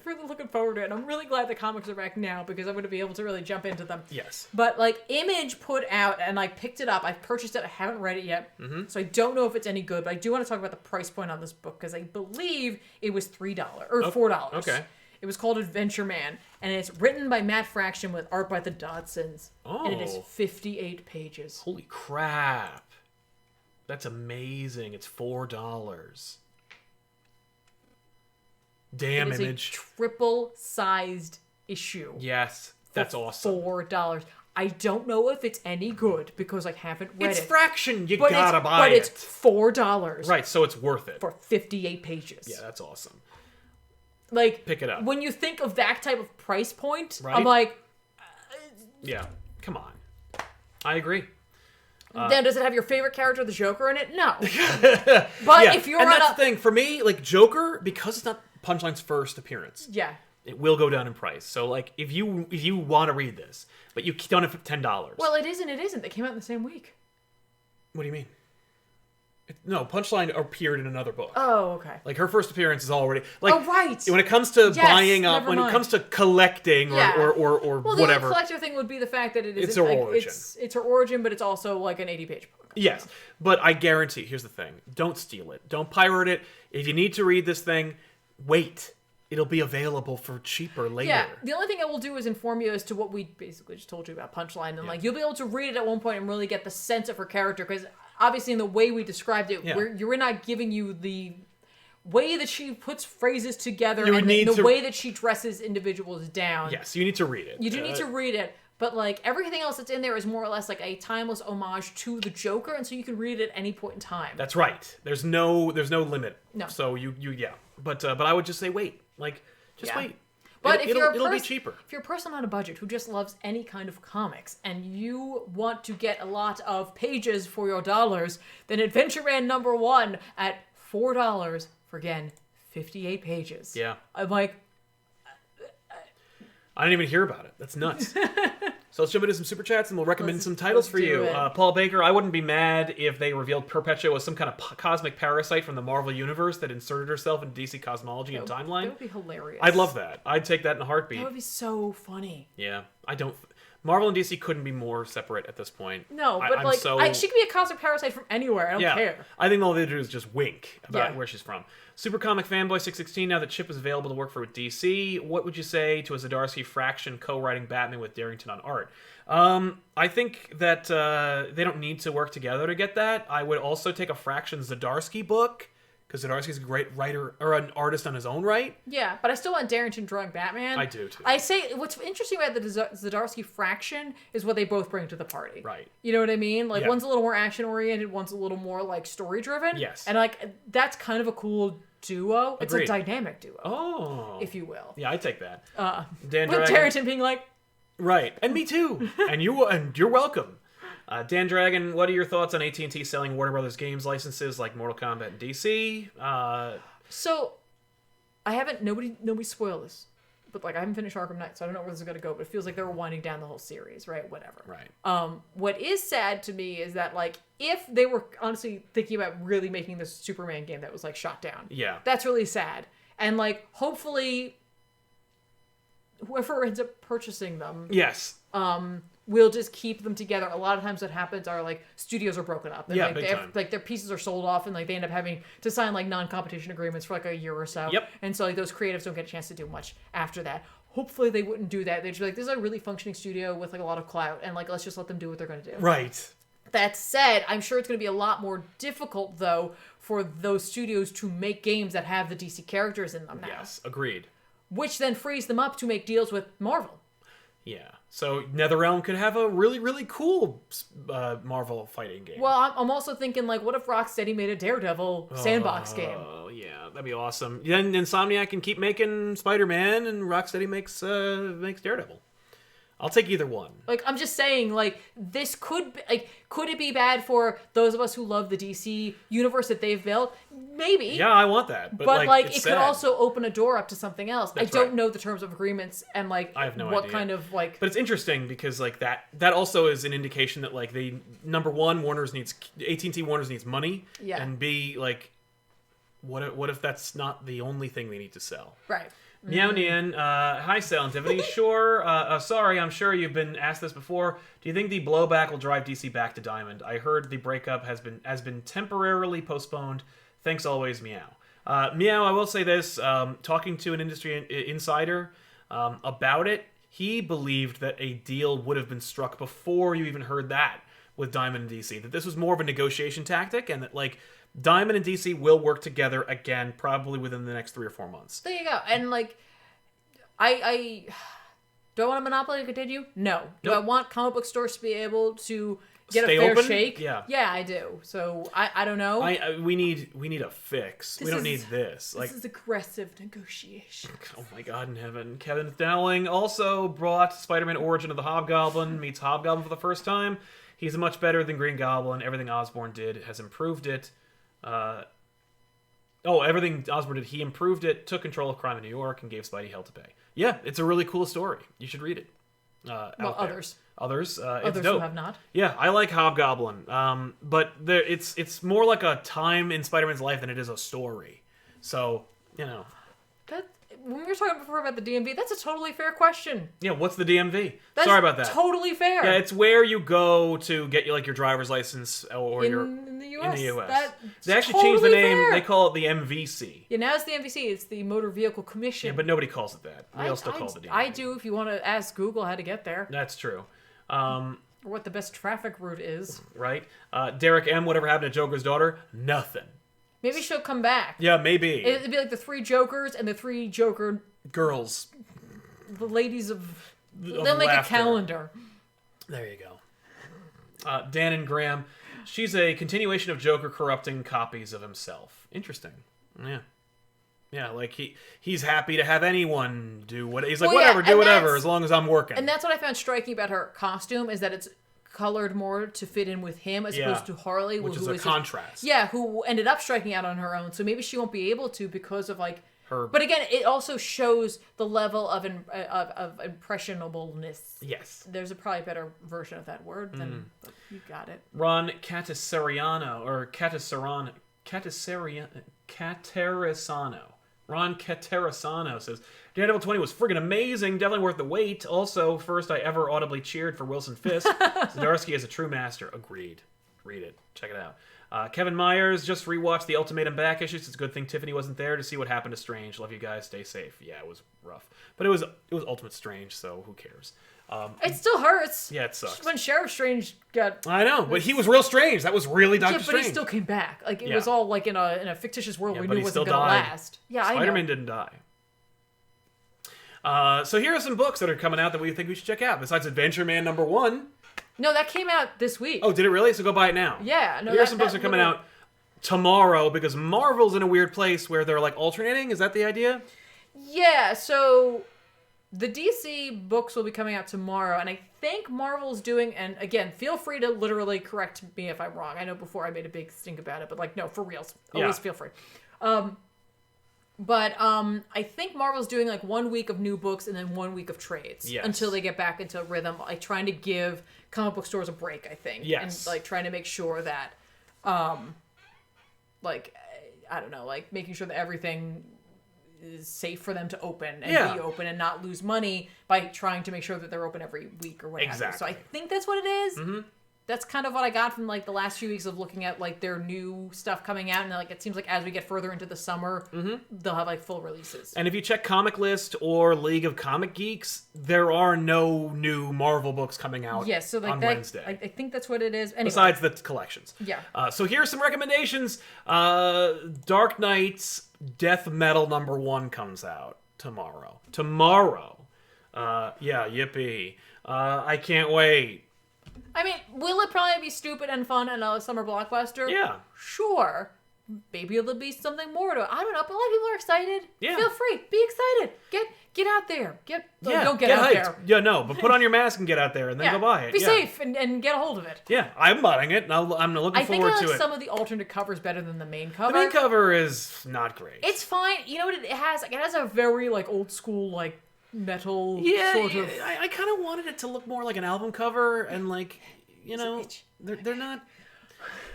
really looking forward to it. I'm really glad the comics are back now because I'm going to be able to really jump into them. Yes. But like Image put out, and I picked it up. I've purchased it. I haven't read it yet, so I don't know if it's any good. But I do want to talk about the price point on this book because I believe it was $3 or $4. Okay. It was called Adventure Man, and it's written by Matt Fraction with art by the Dodsons. And it is 58 pages. Holy crap. That's amazing. It's $4. Damn, It is Image. a triple-sized issue. Yes. That's awesome. $4. I don't know if it's any good because I haven't read It's it. Fraction. You but gotta it's, buy but it. it's $4 Right, so it's worth it. for 58 pages. Yeah, that's awesome. like, pick it up. When you think of that type of price point, Right? I'm like, yeah, come on. I agree. then does it have your favorite character, the Joker, in it? No. But if you're and on that's the thing for me, like Joker, because it's not Punchline's first appearance. Yeah. It will go down in price. So like if you want to read this, but you don't have $10. Well, it isn't. They came out in the same week. What do you mean? No, Punchline appeared in another book. Oh, okay. Like her first appearance is already like. Oh, right. When it comes to Yes, buying up, never when mind. it comes to collecting or Yeah. or Well, the whatever. only collector thing would be the fact that It's her origin. It's her origin, but it's also like an 80-page book. Yes, but I guarantee. Here's the thing: don't steal it. Don't pirate it. If you need to read this thing, wait. It'll be available for cheaper later. Yeah, the only thing I will do is inform you as to what we basically just told you about Punchline, and like you'll be able to read it at one point and really get the sense of her character, because obviously in the way we described it, you're not giving you the way that she puts phrases together and the way that she dresses individuals down. Yes, you need to read it. You do need to read it, but like everything else that's in there is more or less like a timeless homage to the Joker, and so you can read it at any point in time. That's right. There's no limit. No. So you but I would just say wait. Like just wait. But it'll be cheaper. If you're a person on a budget who just loves any kind of comics and you want to get a lot of pages for your dollars, then Adventure Man #1 at $4 for, again, 58 pages. Yeah. I'm like, I didn't even hear about it. That's nuts. So let's jump into some super chats and we'll recommend some titles for you. Paul Baker, I wouldn't be mad if they revealed Perpetua as some kind of cosmic parasite from the Marvel Universe that inserted herself into DC cosmology and timeline. That would be hilarious. I'd love that. I'd take that in a heartbeat. That would be so funny. Yeah. Marvel and DC couldn't be more separate at this point. No, but she could be a cosmic parasite from anywhere. I don't care. I think all they do is just wink about where she's from. Super Comic Fanboy 616, now that Chip is available to work for DC, what would you say to a Zdarsky Fraction co-writing Batman with Darrington on art? I think that they don't need to work together to get that. I would also take a Fraction Zdarsky book, because Zdarsky's a great writer, or an artist on his own right. Yeah, but I still want Darrington drawing Batman. I do, too. I say, what's interesting about the Zdarsky Fraction is what they both bring to the party. Right. You know what I mean? Like, one's a little more action-oriented, one's a little more, like, story-driven. Yes. And, like, that's kind of a cool duo. It's Agreed. a dynamic duo. Oh. If you will. Yeah, I take that. Dan with Darrington being like... Right. And me, too. and you're welcome. Dan Dragon, what are your thoughts on AT&T selling Warner Brothers games licenses like Mortal Kombat and DC? So, I haven't... Nobody spoil this. But, like, I haven't finished Arkham Knight, so I don't know where this is going to go. But it feels like they were winding down the whole series, right? Whatever. Right. What is sad to me is that, like, if they were honestly thinking about really making this Superman game that was, like, shot down. Yeah. That's really sad. And, like, hopefully... whoever ends up purchasing them... Yes. We'll just keep them together. A lot of times what happens are, like, studios are broken up. And, yeah, like, big time. Like, their pieces are sold off, and, like, they end up having to sign, like, non-competition agreements for, like, a year or so. Yep. And so, like, those creatives don't get a chance to do much after that. Hopefully they wouldn't do that. They'd just be like, this is a really functioning studio with, like, a lot of clout, and, like, let's just let them do what they're going to do. Right. That said, I'm sure it's going to be a lot more difficult, though, for those studios to make games that have the DC characters in them now. Yes, agreed. Which then frees them up to make deals with Marvel. Yeah. So NetherRealm could have a really, really cool Marvel fighting game. Well, I'm also thinking, like, what if Rocksteady made a Daredevil sandbox game? Oh, yeah. That'd be awesome. Then Insomniac can keep making Spider-Man, and Rocksteady makes Daredevil. I'll take either one. Like, I'm just saying, like, this could be, like, could it be bad for those of us who love the DC universe that they've built? Maybe. Yeah, I want that. But like it could also open a door up to something else. That's I don't right. know the terms of agreements and, like, I have no what idea. kind of, like... But it's interesting because, like, that also is an indication that, like, number one, AT&T Warner's needs money. Yeah. And B, like, what if that's not the only thing they need to sell? Right. Meow Nian, hi Sal and Tiffany. Sure, sorry, I'm sure you've been asked this before. Do you think the blowback will drive DC back to Diamond? I heard the breakup has been temporarily postponed. Thanks always, Meow. Meow, I will say this, talking to an industry insider about it, he believed that a deal would have been struck before you even heard that with Diamond and DC. That this was more of a negotiation tactic and that, like, Diamond and DC will work together again, probably within the next 3 or 4 months. There you go. And, like, I do I want a monopoly to continue? No. Do Nope. I want comic book stores to be able to get stay a fair open? shake. Yeah. Yeah, I do. So I don't know. We need a fix. We don't need this. This is aggressive negotiation. Oh my God in heaven. Kevin Dowling also brought Spider-Man Origin of the Hobgoblin, meets Hobgoblin for the first time. He's much better than Green Goblin. Everything Osborn did has improved it. Everything Osborn did, he improved it, took control of crime in New York, and gave Spidey hell to pay. Yeah, it's a really cool story. You should read it. Others. Others Others dope. who have not. Yeah, I like Hobgoblin. But it's more like a time in Spider-Man's life than it is a story. So, When we were talking before about the DMV, that's a totally fair question. Yeah, what's the DMV? That's Sorry about that. Totally fair. Yeah, it's where you go to get your driver's license or in the US. In the US. That's They actually totally changed the name. fair. They call it the MVC. Yeah, now it's the MVC. It's the Motor Vehicle Commission. Yeah, but nobody calls it that. We all still call it the DMV. I do if you want to ask Google how to get there. That's true. Or what the best traffic route is. Right? Derek M., whatever happened to Joker's daughter? Nothing. Maybe she'll come back. Yeah, maybe. It'd be like the 3 Jokers and the 3 Joker... Girls. The ladies of... They'll make laughter. a calendar. There you go. Dan and Graham. She's a continuation of Joker corrupting copies of himself. Interesting. Yeah. Yeah, like he's happy to have anyone do what... He's like, whatever, do whatever, as long as I'm working. And that's what I found striking about her costume, is that it's colored more to fit in with him as opposed to Harley. Which is who a contrast. who ended up striking out on her own. So maybe she won't be able to because of, like... Her... But again, it also shows the level of impressionableness. Yes. There's probably a better version of that word than... You got it. Ron Catasariano, or Catasarano... Catarasano. Ron Catarasano says, Daredevil 20 was friggin' amazing, definitely worth the wait. Also, first I ever audibly cheered for Wilson Fisk. Zdarsky is a true master. Agreed. Read it. Check it out. Kevin Myers just rewatched the Ultimatum back issues. It's a good thing Tiffany wasn't there to see what happened to Strange. Love you guys. Stay safe. Yeah, it was rough. But it was Ultimate Strange, so who cares? It still hurts. Yeah, it sucks. When Sheriff Strange got... I know, but he was real strange. That was really Doctor Strange. But he still came back. Like, it was all like in a fictitious world we knew he wasn't still going to died. last. Yeah, I know. Spider-Man didn't die. So here are some books that are coming out that we think we should check out. Besides Adventure Man #1. No, that came out this week. Oh, did it really? So go buy it now. Yeah. No, here are some books that are coming out tomorrow because Marvel's in a weird place where they're like alternating. Is that the idea? Yeah, so the DC books will be coming out tomorrow, and I think Marvel's doing, and again, feel free to literally correct me if I'm wrong. I know before I made a big stink about it, but like, no, for reals. Always feel free. But I think Marvel's doing like 1 week of new books and then 1 week of trades until they get back into rhythm, like trying to give comic book stores a break, I think. Yes. And like trying to make sure that, like, I don't know, like making sure that everything is safe for them to open and be open and not lose money by trying to make sure that they're open every week or whatever. Exactly. So I think that's what it is. Mm-hmm. That's kind of what I got from like the last few weeks of looking at like their new stuff coming out, and like it seems like as we get further into the summer, they'll have like full releases. And if you check Comic List or League of Comic Geeks, there are no new Marvel books coming out so like on that, Wednesday. I think that's what it is. Anyway. Besides the collections. Yeah. So here's some recommendations. Dark Knight's Death Metal #1 comes out tomorrow. Yippee. I can't wait. I mean, will it probably be stupid and fun and a summer blockbuster? Yeah. Sure. Maybe it'll be something more to it. I don't know, but a lot of people are excited. Yeah. Feel free. Be excited. Get out there. Don't get out hyped. there. Yeah, no, but put on your mask and get out there and then go buy it. Be safe and get a hold of it. Yeah, I'm buying it. And I'm looking forward to it. I like some of the alternate covers better than the main cover. The main cover is not great. It's fine. You know what it has? Like, it has a very like old school like metal sort of. I kind of wanted it to look more like an album cover and like, you know, they're not.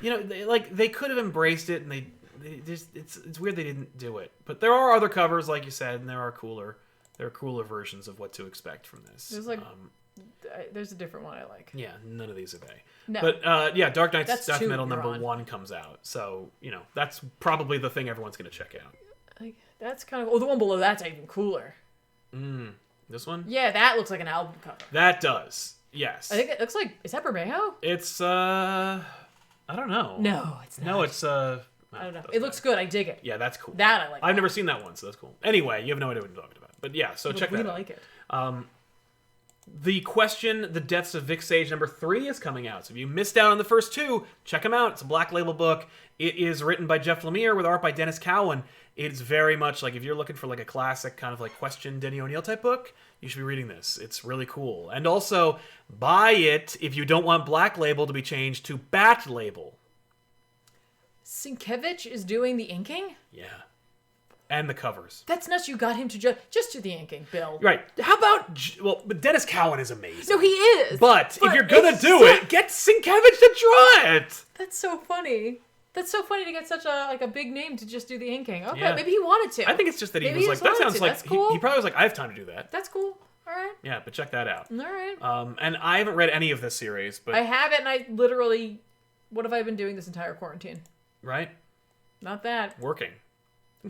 You know, they could have embraced it and they just it's weird they didn't do it. But there are other covers, like you said, and there are cooler versions of what to expect from this. There's like there's a different one I like. Yeah, none of these are they. No. But Dark Knight's Death Metal on. #1 comes out. So, you know, that's probably the thing everyone's going to check out. Like, that's kind of... Oh, the one below that's even cooler. This one? Yeah, that looks like an album cover. That does. Yes. I think it looks like... Is that Bermejo? It's, I don't know. No, it's not. No, it's, I don't know. It looks good. I dig it. Yeah, that's cool. That I like. I've never seen that one, so that's cool. Anyway, you have no idea what you're talking about. But yeah, so check that out. We like it. The Question, The Deaths of Vic Sage #3 is coming out. So if you missed out on the first two, check them out. It's a Black Label book. It is written by Jeff Lemire with art by Dennis Cowan. It's very much like, if you're looking for like a classic kind of like Question Denny O'Neil type book, you should be reading this. It's really cool. And also, buy it if you don't want Black Label to be changed to Bat Label. Sienkiewicz is doing the inking? Yeah. And the covers. That's nuts. You got him to just do the inking, Bill. Right. How about... Well, but Dennis Cowan is amazing. No, he is. But if you're going to do it, get Sienkiewicz to draw it. That's so funny. That's so funny to get such a big name to just do the inking. Okay, Yeah. maybe he wanted to. I think it's just that he Maybe was he like, just that wanted sounds to. like... That's cool. He probably was like, I have time to do that. That's cool. All right. Yeah, but check that out. All right. And I haven't read any of this series, but... I haven't, and I literally... What have I been doing this entire quarantine? Right? Not that. Working.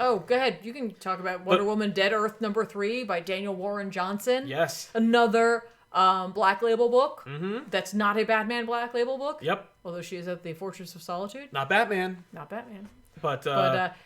Oh, go ahead. You can talk about Wonder Woman Dead Earth #3 by Daniel Warren Johnson. Yes. Another Black Label book. Mm-hmm. That's not a Batman Black Label book. Yep. Although she is at the Fortress of Solitude. Not Batman. Not Batman. But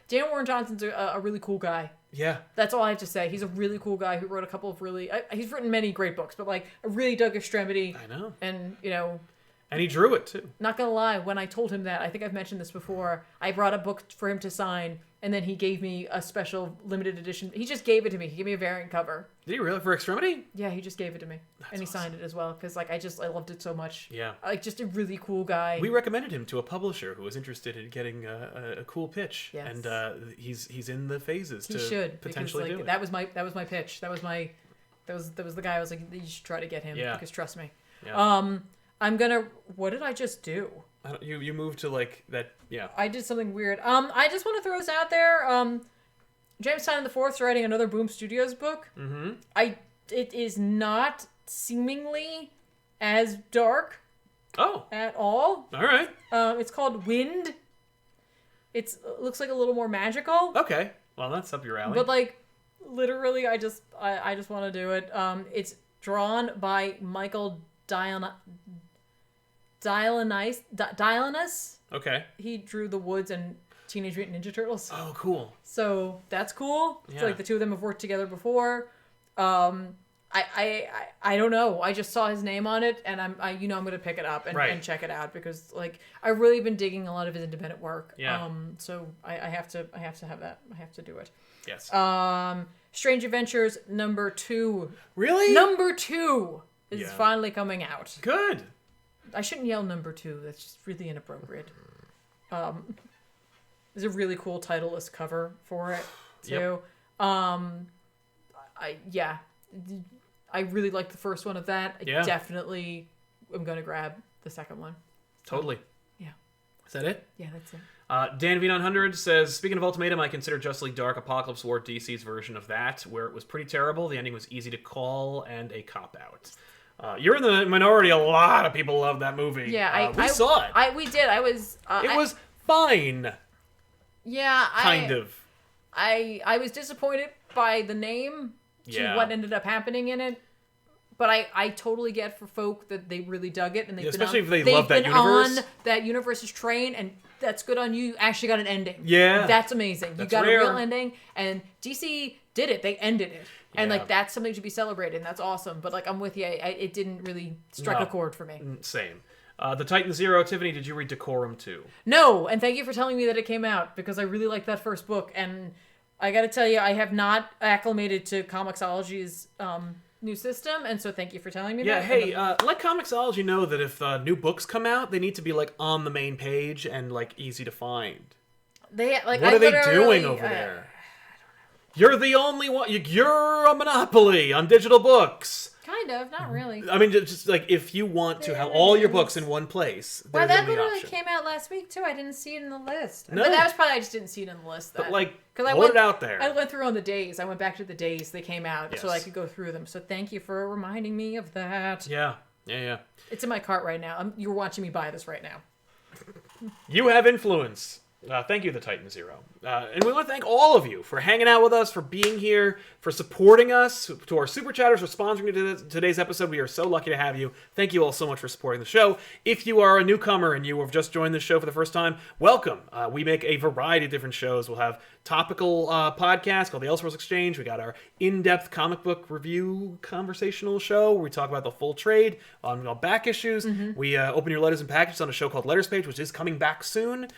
Daniel Warren Johnson's a really cool guy. yeah. That's all I have to say. He's a really cool guy who wrote a couple of really... he's written many great books, but like I really dug Extremity. I know. And, And he drew it, too. not gonna lie, when I told him that, I think I've mentioned this before, I brought a book for him to sign, and then he gave me a special limited edition. He just gave it to me. He gave me a variant cover. Did he really? For Extremity? Yeah, he just gave it to me. And he signed it as well, because like I loved it so much. Yeah. Like, just a really cool guy. We recommended him to a publisher who was interested in getting a cool pitch. Yes. And he's in the phases he to should, potentially because, do it. That was my pitch. That was the guy I was like, you should try to get him, Yeah. because trust me. Yeah. I'm gonna... What did I just do? You moved to like that, yeah. I did something weird. I just want to throw this out there. James Tynion IV's writing another Boom Studios book. Mm-hmm. It is not seemingly as dark Oh. at all. All right. It's called Wind. It looks like a little more magical. Okay. Well, that's up your alley. But like, literally, I just want to do it. It's drawn by Michael Dialynas. Okay. He drew The Woods and Teenage Mutant Ninja Turtles. Oh, cool. So that's cool. Yeah. So like the two of them have worked together before. I don't know. I just saw his name on it, and I'm gonna pick it up and check it out, because like I've really been digging a lot of his independent work. Yeah. So I have to have that. I have to do it. Yes. Strange Adventures #2. Really? #2 is Yeah. finally coming out. Good. I shouldn't yell #2. That's just really inappropriate. There's a really cool titleless cover for it too. Yep. I really like the first one of that. I Yeah. definitely am gonna grab the second one. Totally. Yeah. Is that it? Yeah, that's it. Dan V900 says, speaking of Ultimatum, I consider Justly Dark Apocalypse War DC's version of that, where it was pretty terrible. The ending was easy to call and a cop-out. You're in the minority. A lot of people love that movie. Yeah, we saw it. We did. I was. It was fine. Yeah, Kind of. I was disappointed by the name to what ended up happening in it. But I totally get for folk that they really dug it, and they've especially been on, if they love that universe. on that universe's train, and that's good on you. You actually got an ending. Yeah. That's amazing. That's you got rare. a real ending, and DC did it. They ended it. And Yeah. like that's something to be celebrated, and that's awesome. But like I'm with you, it didn't really strike a chord for me. Same. The Titan Zero. Tiffany, did you read Decorum 2? No, and thank you for telling me that it came out, because I really liked that first book, and I got to tell you, I have not acclimated to Comixology's new system, and so thank you for telling me Yeah, that. hey, let Comixology know that if new books come out, they need to be like on the main page and like easy to find. They like What are they doing over there? You're the only one. You're a monopoly on digital books. Kind of, not really. I mean, just like if you want to have all your books in one place, Well, there's that the literally option. came out last week too. I didn't see it in the list. No. But that was probably I just didn't see it in the list. But like, because put it out there. I went through on the days. I went back to the days they came out, so I Yes. could go through them. So thank you for reminding me of that. Yeah. It's in my cart right now. You're watching me buy this right now. You have influence. Thank you, the Titan Zero. And we want to thank all of you for hanging out with us, for being here, for supporting us, to our super chatters for sponsoring today's episode. We are so lucky to have you. Thank you all so much for supporting the show. If you are a newcomer and you have just joined the show for the first time, welcome. We make a variety of different shows. We'll have topical podcast called the Elseworlds Exchange. We got our in-depth comic book review conversational show where we talk about the full trade on back issues. We open your letters and packages on a show called Letters Page, which is coming back soon.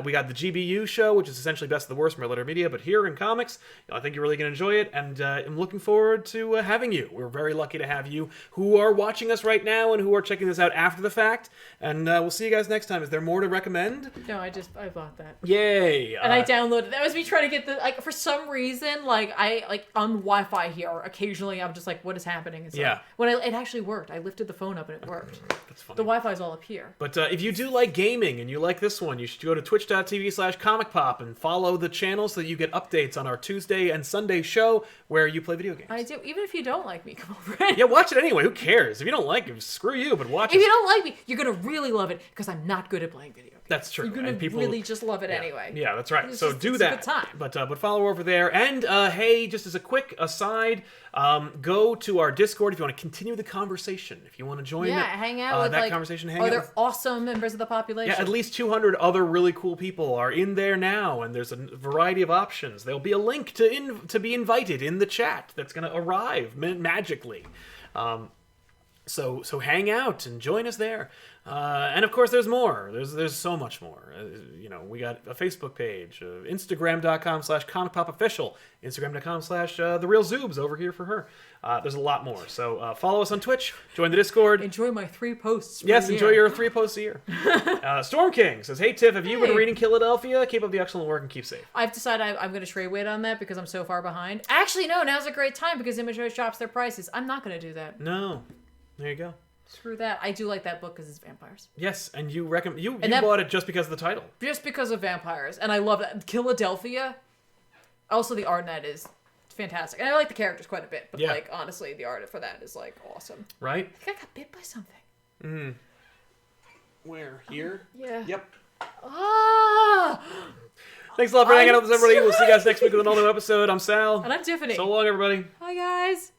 We got the GBU show, which is essentially Best of the Worst from our letter media, but here in comics. I think you're really going to enjoy it, and I'm looking forward to having you. We're very lucky to have you who are watching us right now and who are checking this out after the fact. And we'll see you guys next time. Is there more to recommend? No, I bought that. Yay! And I downloaded. That was me trying to get the for some reason I on Wi-Fi here. Occasionally, I'm just like, what is happening? It's like, when it actually worked. I lifted the phone up and it worked. That's funny. The Wi-Fi's all up here. But if you do like gaming and you like this one, you should go to twitch.tv/ComicPop and follow the channel so that you get updates on our Tuesday and Sunday show where you play video games. I do. Even if you don't like me, come over. Yeah, watch it anyway. Who cares? If you don't like it, screw you, but watch it. If you don't like me, you're going to really love it because I'm not good at playing video games. That's true. You're going to really just love it anyway. Yeah, that's right. It's So just, do it's that. a good time. But follow over there. And hey, just as a quick aside, go to our Discord if you want to continue the conversation. If you want to join hang out with that conversation. Hang out other with awesome members of the population. at least 200 other really cool people are in there now, and there's a variety of options. There'll be a link to be invited in the chat that's going to arrive magically. So hang out and join us there. And of course, there's more. There's so much more. We got a Facebook page, Instagram.com/ComicPopOfficial, Instagram.com/TheRealZoobs over here for her. There's a lot more. So follow us on Twitch, join the Discord. Enjoy my 3 posts. Yes, enjoy your 3 posts a year. Storm King says, "Hey Tiff, have you been reading Philadelphia? Keep up the excellent work and keep safe." I've decided I'm going to trade weight on that because I'm so far behind. Actually, no, now's a great time because Image drops their prices. I'm not going to do that. No, there you go. Screw that. I do like that book because it's vampires. Yes, and you bought it just because of the title. Just because of vampires. And I love that. Philadelphia. Also, the art in that is fantastic. And I like the characters quite a bit. But, honestly, the art for that is, awesome. Right? I think I got bit by something. Where? Here? Yeah. Yep. Ah! Thanks a lot for hanging out with us, everybody. We'll see you guys next week with another episode. I'm Sal. And I'm Tiffany. So long, everybody. Bye, guys.